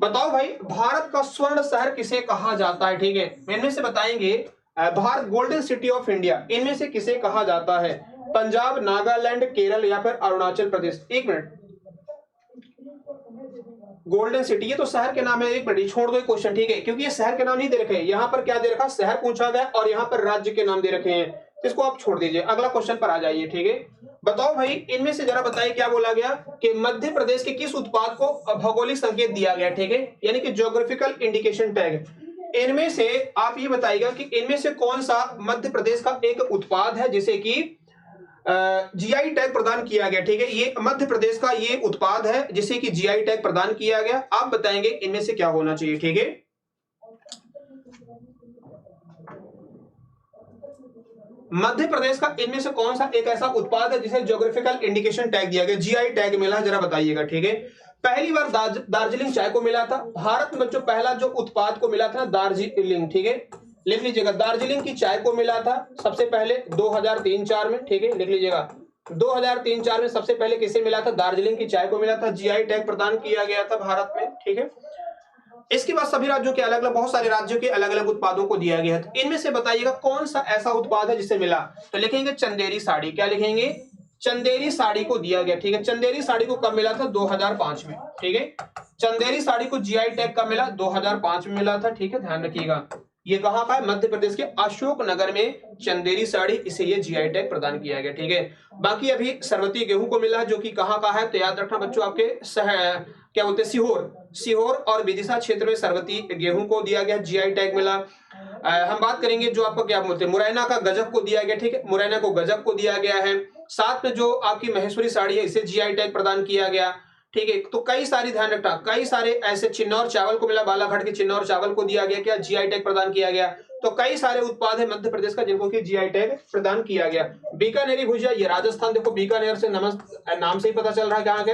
बताओ भाई, भारत का स्वर्ण शहर किसे कहा जाता है। ठीक है, इनमें से बताएंगे, Bharat golden city of India इनमें से किसे कहा जाता है, पंजाब, नागालैंड, केरल या फिर अरुणाचल प्रदेश। एक मिनट, गोल्डन सिटी ये तो शहर के नाम है, एक मिनट छोड़ दो क्वेश्चन। ठीक है, क्योंकि ये शहर के नाम नहीं दे रखे हैं, यहाँ पर क्या दे रखा, शहर पूछा गया और यहाँ पर राज्य के नाम दे रखे हैं, तो इसको आप छोड़ दीजिए, अगला क्वेश्चन पर आ जाइए। ठीक है, बताओ भाई, इनमें से जरा बताइए क्या बोला गया कि मध्य प्रदेश के किस उत्पाद को भौगोलिक संकेत दिया गया। ठीक है, यानी कि ज्योग्राफिकल इंडिकेशन टैग। इनमें से आप ये बताइएगा कि इनमें से कौन सा मध्य प्रदेश का एक उत्पाद है जिसे कि जीआई टैग प्रदान किया गया। ठीक है, ये मध्य प्रदेश का ये उत्पाद है जिसे कि जीआई टैग प्रदान किया गया। आप बताएंगे इनमें से क्या होना चाहिए। ठीक है, मध्य प्रदेश का इनमें से कौन सा एक ऐसा उत्पाद है जिसे ज्योग्राफिकल इंडिकेशन टैग दिया गया, जीआई टैग मिला, जरा बताइएगा। ठीक है, पहली बार दार्जिलिंग चाय को मिला था भारत में बच्चों, पहला जो उत्पाद को मिला था दार्जिलिंग। ठीक है, लिख लीजिएगा, दार्जिलिंग की चाय को मिला था सबसे पहले 2003-4 में। ठीक है, लिख लीजिएगा, 2003-4 में सबसे पहले किसे मिला था, दार्जिलिंग की चाय को मिला था, जीआई टैग प्रदान किया गया था भारत में। ठीक है, इसके बाद सभी राज्यों के अलग अलग, बहुत सारे राज्यों के अलग अलग उत्पादों को दिया गया है। इनमें से बताइएगा कौन सा ऐसा उत्पाद है जिसे मिला, तो लिखेंगे चंदेरी साड़ी, क्या लिखेंगे, चंदेरी साड़ी को दिया गया। ठीक है, चंदेरी साड़ी को कब मिला था, 2005 में। ठीक है, चंदेरी साड़ी को जीआई टैग कब मिला, 2005 में मिला था। ठीक है, ध्यान रखिएगा, ये कहां का है, मध्य प्रदेश के अशोक नगर में चंदेरी साड़ी, इसे ये जीआई टैग प्रदान किया गया। ठीक है, बाकी अभी सरवती गेहूं को मिला जो कि कहां का है, तो याद रखना बच्चों आपके क्या बोलते हैं, सिहोर, सिहोर और विदिशा क्षेत्र में सरवती गेहूं को दिया गया, जीआई टैग मिला। हम बात करेंगे जो आपको क्या बोलते हैं, मुरैना का गजक को दिया गया। ठीक है, मुरैना को गजक को दिया गया है। साथ में जो आपकी महेश्वरी साड़ी है इसे जीआई टैग प्रदान किया गया। ठीक है, तो कई सारी, ध्यान रखना, कई सारे ऐसे, चिन्नौर चावल को मिला, बालाघाट के चिन्नौर चावल को दिया गया क्या, जीआई टैग प्रदान किया गया। तो कई सारे उत्पाद है मध्य प्रदेश का जिनको कि जीआई टैग प्रदान किया गया। बीकानेरी भुजिया, ये राजस्थान, देखो बीकानेर से नाम से ही पता चल रहा है कहाँ के,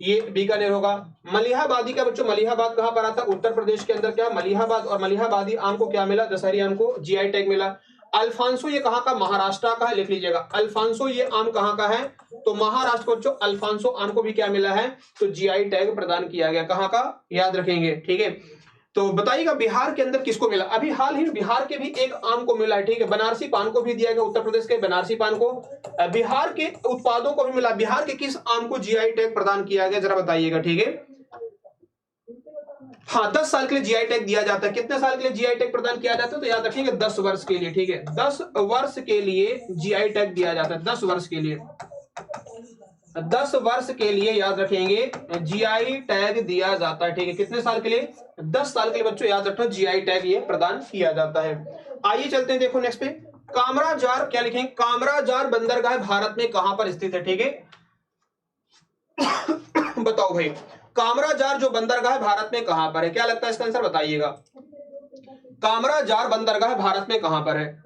ये बीकानेर होगा। मलिहाबादी का बच्चों, मलिहाबाद कहाँ पर आता है, उत्तर प्रदेश के अंदर, क्या मलिहाबाद, और मलिहाबादी आम को क्या मिला, दशहरी आम को जीआई टैग मिला। अल्फांसो ये कहाँ का, महाराष्ट्र का है, लिख लीजिएगा। अल्फांसो ये आम कहाँ का है, तो महाराष्ट्र को। जो अल्फांसो आम को भी क्या मिला है, तो जीआई टैग प्रदान किया गया, कहाँ का, याद रखेंगे, ठीक है। तो बताइएगा बिहार के अंदर किसको मिला, अभी हाल ही में बिहार के भी एक आम को मिला है, ठीक है। बनारसी पान को भी दिया गया, उत्तर प्रदेश के बनारसी पान को, बिहार के उत्पादों को भी मिला। बिहार के किस आम को जीआई टैग प्रदान किया गया, जरा बताइएगा, ठीक है। हाँ, 10 साल के लिए जीआई टैग दिया जाता है। कितने साल के लिए जीआई टैग प्रदान किया जाता है, तो याद रखिएगा 10 वर्ष के लिए, ठीक है। 10 वर्ष के लिए जीआई टैग दिया जाता है, 10 वर्ष के लिए, 10 वर्ष के लिए याद रखेंगे जीआई टैग दिया जाता है, ठीक है। कितने साल के लिए, 10 साल के लिए बच्चों, याद रखना जीआई टैग ये प्रदान किया जाता है। आइए चलते हैं, देखो नेक्स्ट पे, कामराजार क्या लिखेंगे, कामराजार बंदरगाह भारत में कहां पर स्थित है, ठीक है। बताओ भाई, कामराजार जो बंदरगाह भारत में कहां पर है, क्या लगता है इसका आंसर बताइएगा। कामराजार बंदरगाह भारत में कहां पर है।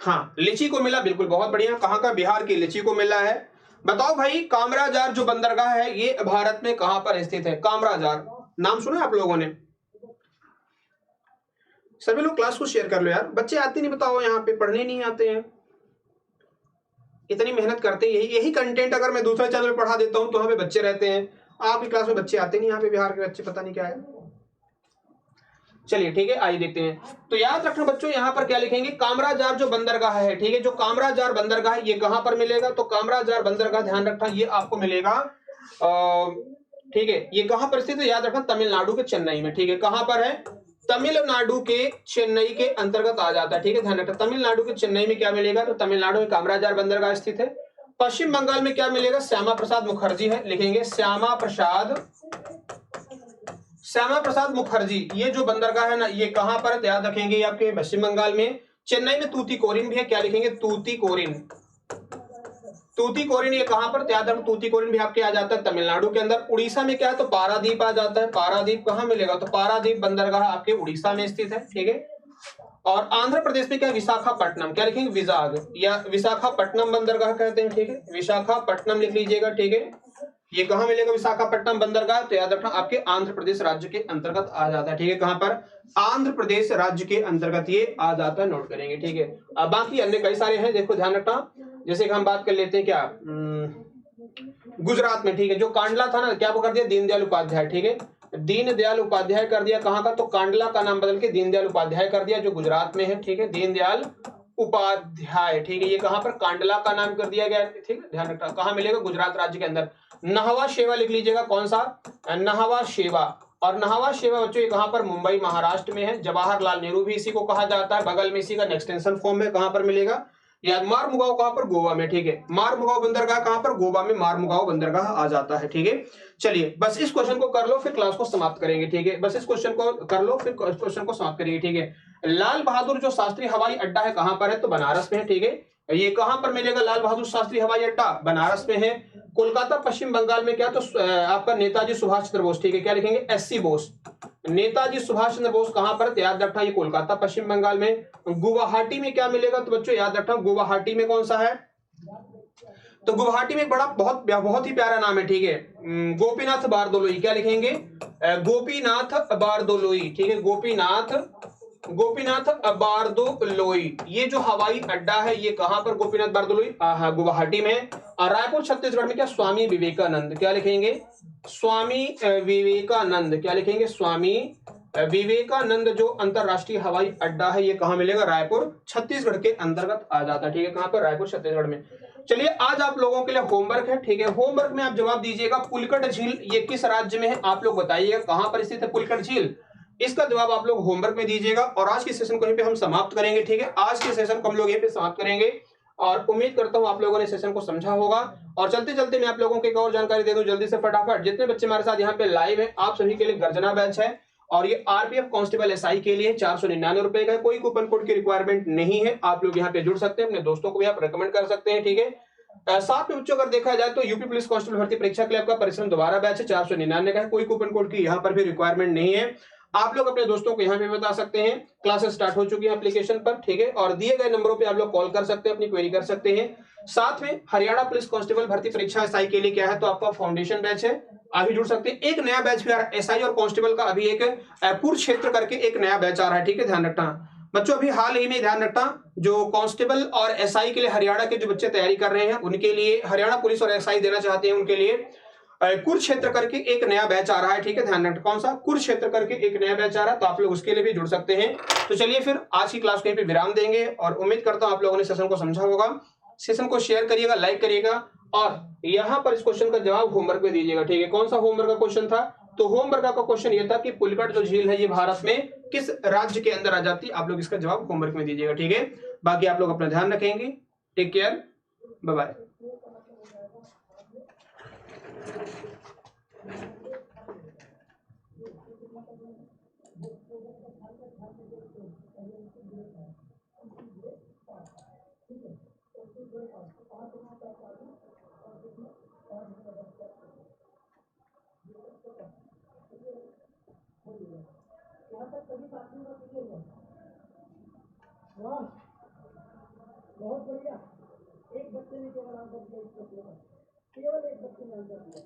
हाँ, लीची को मिला, बिल्कुल, बहुत बढ़िया। कहां का, बिहार की लीची को मिला है। बताओ भाई, कामराजार जो बंदरगाह है ये भारत में कहां पर स्थित है। कामराजार नाम सुना आप लोगों ने, सभी लोग क्लास को शेयर कर लो यार, बच्चे आते नहीं, बताओ यहाँ पे पढ़ने नहीं आते हैं, इतनी मेहनत करते हैं। यही कंटेंट अगर मैं दूसरे चैनल पे पढ़ा देता हूं तो वहां पे बच्चे रहते हैं, आपकी क्लास में बच्चे आते नहीं, यहाँ पे बिहार के बच्चे पता नहीं क्या है। चलिए ठीक है, आइए देखते हैं। तो याद रखना बच्चों, यहाँ पर क्या लिखेंगे, कामराजार जो बंदरगाह है, ठीक है। जो कामराजार बंदरगाह ये कहां पर मिलेगा, तो कामराजार बंदरगाह ध्यान रखना ये आपको मिलेगा, ठीक है। ये कहां पर स्थित है, याद रखना तमिलनाडु के चेन्नई में, ठीक है। कहां पर है, तमिलनाडु के चेन्नई के अंतर्गत आ जाता है, ठीक है। ध्यान रखना तमिलनाडु के चेन्नई में क्या मिलेगा, तो तमिलनाडु में कामराजार बंदरगाह स्थित है। पश्चिम बंगाल में क्या मिलेगा, श्यामा प्रसाद मुखर्जी है, लिखेंगे श्यामा प्रसाद मुखर्जी। ये जो बंदरगाह है ना, ये कहां पर है, याद रखेंगे ये आपके पश्चिम बंगाल में। चेन्नई में तूतीकोरिन भी है, क्या लिखेंगे, तूतीकोरिन ये कहां पर, याद रखो तूतीकोरिन भी आपके आ जाता है तमिलनाडु के अंदर। उड़ीसा में क्या है, तो पारादीप आ जाता है। पारादीप कहां मिलेगा, तो पारादीप बंदरगाह आपके उड़ीसा में स्थित है, ठीक है। और आंध्र प्रदेश में क्या, विशाखापट्टनम, क्या लिखेंगे, विजाग या विशाखापट्टनम बंदरगाह कहते हैं, ठीक है। विशाखापट्टनम लिख लीजिएगा, ठीक है। ये कहां मिलेगा विशाखापट्टनम बंदरगाह, तो याद रखना आपके आंध्र प्रदेश राज्य के अंतर्गत आ जाता है, ठीक है। कहां पर, आंध्र प्रदेश राज्य के अंतर्गत ये आ जाता है, नोट करेंगे, ठीक है। अब बाकी अन्य कई सारे हैं, देखो ध्यान रखना। जैसे कि हम बात कर लेते हैं क्या, गुजरात में, ठीक है। जो कांडला था ना, क्या वो कर दिया, दीनदयाल उपाध्याय, ठीक है। दीनदयाल उपाध्याय कर दिया, कहां का, तो कांडला का नाम बदल के दीनदयाल उपाध्याय कर दिया, जो गुजरात में है, ठीक है। दीनदयाल उपाध्याय, ठीक है। ये कहां पर, कांडला का नाम कर दिया गया, ठीक है। ध्यान रखना कहां मिलेगा, गुजरात राज्य के अंदर। नहवा शेवा लिख लीजिएगा, कौन सा, नहवा शेवा। और नहवा शेवा बच्चों ये कहां पर, मुंबई महाराष्ट्र में है। जवाहरलाल नेहरू भी इसी को कहा जाता है, बगल में इसी का एक्सटेंशन फॉर्म है, कहां पर मिलेगा, या मारमुगाव कहां पर, गोवा में, ठीक है। मारमुगाव बंदरगाह कहां पर, गोवा में मारमुगाव बंदरगाह आ जाता है, ठीक है। चलिए बस इस क्वेश्चन को कर लो, फिर क्लास को समाप्त करेंगे, ठीक है। बस इस क्वेश्चन को कर लो, फिर क्वेश्चन को समाप्त करेंगे, ठीक है। लाल बहादुर जो शास्त्री हवाई अड्डा है कहां पर है, तो बनारस में है, ठीक है। ये कहां पर मिलेगा, लाल बहादुर शास्त्री हवाई अड्डा, बनारस में है। कोलकाता पश्चिम बंगाल में क्या, तो आपका नेताजी सुभाष चंद्र बोस, ठीक है। क्या लिखेंगे, एससी बोस, नेताजी सुभाष चंद्र बोस कहां पर, याद रखना ये कोलकाता पश्चिम बंगाल में। गुवाहाटी में क्या मिलेगा, तो बच्चों याद रखना गुवाहाटी में कौन सा है, तो गुवाहाटी में बड़ा बहुत ही प्यारा नाम है, ठीक है, गोपीनाथ बारदोलोई। क्या लिखेंगे, गोपीनाथ बारदोलोई, ठीक है। गोपीनाथ बारदोलोई, ये जो हवाई अड्डा है ये कहां पर, गोपीनाथ बारदोलोई, गुवाहाटी में। और रायपुर छत्तीसगढ़ में क्या, स्वामी विवेकानंद, क्या लिखेंगे, स्वामी विवेकानंद, क्या लिखेंगे, स्वामी विवेकानंद जो अंतरराष्ट्रीय हवाई अड्डा है ये कहां मिलेगा, रायपुर छत्तीसगढ़ के अंतर्गत आ जाता है, ठीक है। कहां पर, रायपुर छत्तीसगढ़ में। चलिए आज आप लोगों के लिए होमवर्क है, ठीक है। होमवर्क में आप जवाब दीजिएगा, पुलकट झील ये किस राज्य में है, आप लोग बताइएगा कहां पर स्थित है पुलकट झील, इसका जवाब आप लोग होमवर्क में दीजिएगा। और आज के सेशन को यहीं पे हम समाप्त करेंगे, ठीक है। आज के सेशन को हम लोग यहीं पे समाप्त करेंगे और उम्मीद करता हूं आप लोगों ने सेशन को समझा होगा। और चलते चलते मैं आप लोगों को एक और जानकारी दे दूं जल्दी से फटाफट, जितने बच्चे हमारे साथ यहाँ पे लाइव है आप सभी के लिए गर्जना बैच है, और ये आरपीएफ कांस्टेबल एसआई के लिए 499 रुपए का है। कोई कूपन कोड की रिक्वायरमेंट नहीं है, आप लोग यहाँ पे जुड़ सकते हैं, अपने दोस्तों को भी आप रेकमेंड कर सकते हैं, ठीक है। साथ में बच्चों अगर देखा जाए तो यूपी पुलिस कांस्टेबल भर्ती परीक्षा के लिए आपका परिश्रम दोबारा बैच है, 499 का है। कोई कूपन कोड की यहाँ पर भी रिक्वायरमेंट नहीं है। आप लोग अपने दोस्तों को यहाँ पे बता सकते हैं। क्लासेस स्टार्ट हो चुकी है एप्लीकेशन पर, ठीक है, और दिए गए नंबरों पे आप लोग कॉल कर सकते हैं, अपनी क्वेरी कर सकते हैं। साथ में हरियाणा पुलिस कांस्टेबल भर्ती परीक्षा एसआई के लिए क्या है, तो आपका फाउंडेशन बैच है, अभी जुड़ सकते हैं। एक नया बैच भी आ रहा है एसआई और कांस्टेबल का, अभी एक कुरुक्षेत्र करके एक नया बैच आ रहा है, ठीक है, ध्यान रखना बच्चों। अभी हाल ही में ध्यान रखना, जो कांस्टेबल और एसआई के लिए हरियाणा के जो बच्चे तैयारी कर रहे हैं, उनके लिए हरियाणा पुलिस और एसआई देना चाहते हैं, उनके लिए कुरुक्षेत्र करके एक नया बैच आ रहा है, ठीक है, ध्यान रखना। कौन सा? कुरुक्षेत्र करके एक नया बैच आ रहा है, तो आप लोग उसके लिए भी जुड़ सकते हैं। तो चलिए फिर आज की क्लास को यहीं पे विराम देंगे, और उम्मीद करता हूं आप लोगों ने सेशन को समझा होगा। सेशन को शेयर करिएगा, लाइक करिएगा, और यहाँ पर इस क्वेश्चन का जवाब होमवर्क में दीजिएगा, ठीक है। कौन सा होमवर्क का क्वेश्चन था? तो होमवर्क का क्वेश्चन ये था कि पुलिकट जो झील है ये भारत में किस राज्य के अंदर आ जाती है। आप लोग इसका जवाब होमवर्क में दीजिएगा, ठीक है। बाकी आप लोग अपना ध्यान रखेंगे। Take care, bye bye. बहुत बढ़िया। एक बच्चे ने केवल आंसर दिया, इस प्रश्न का केवल एक बच्चे ने आंसर दिया,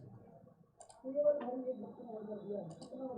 केवल भाई एक बच्चे ने आंसर दिया।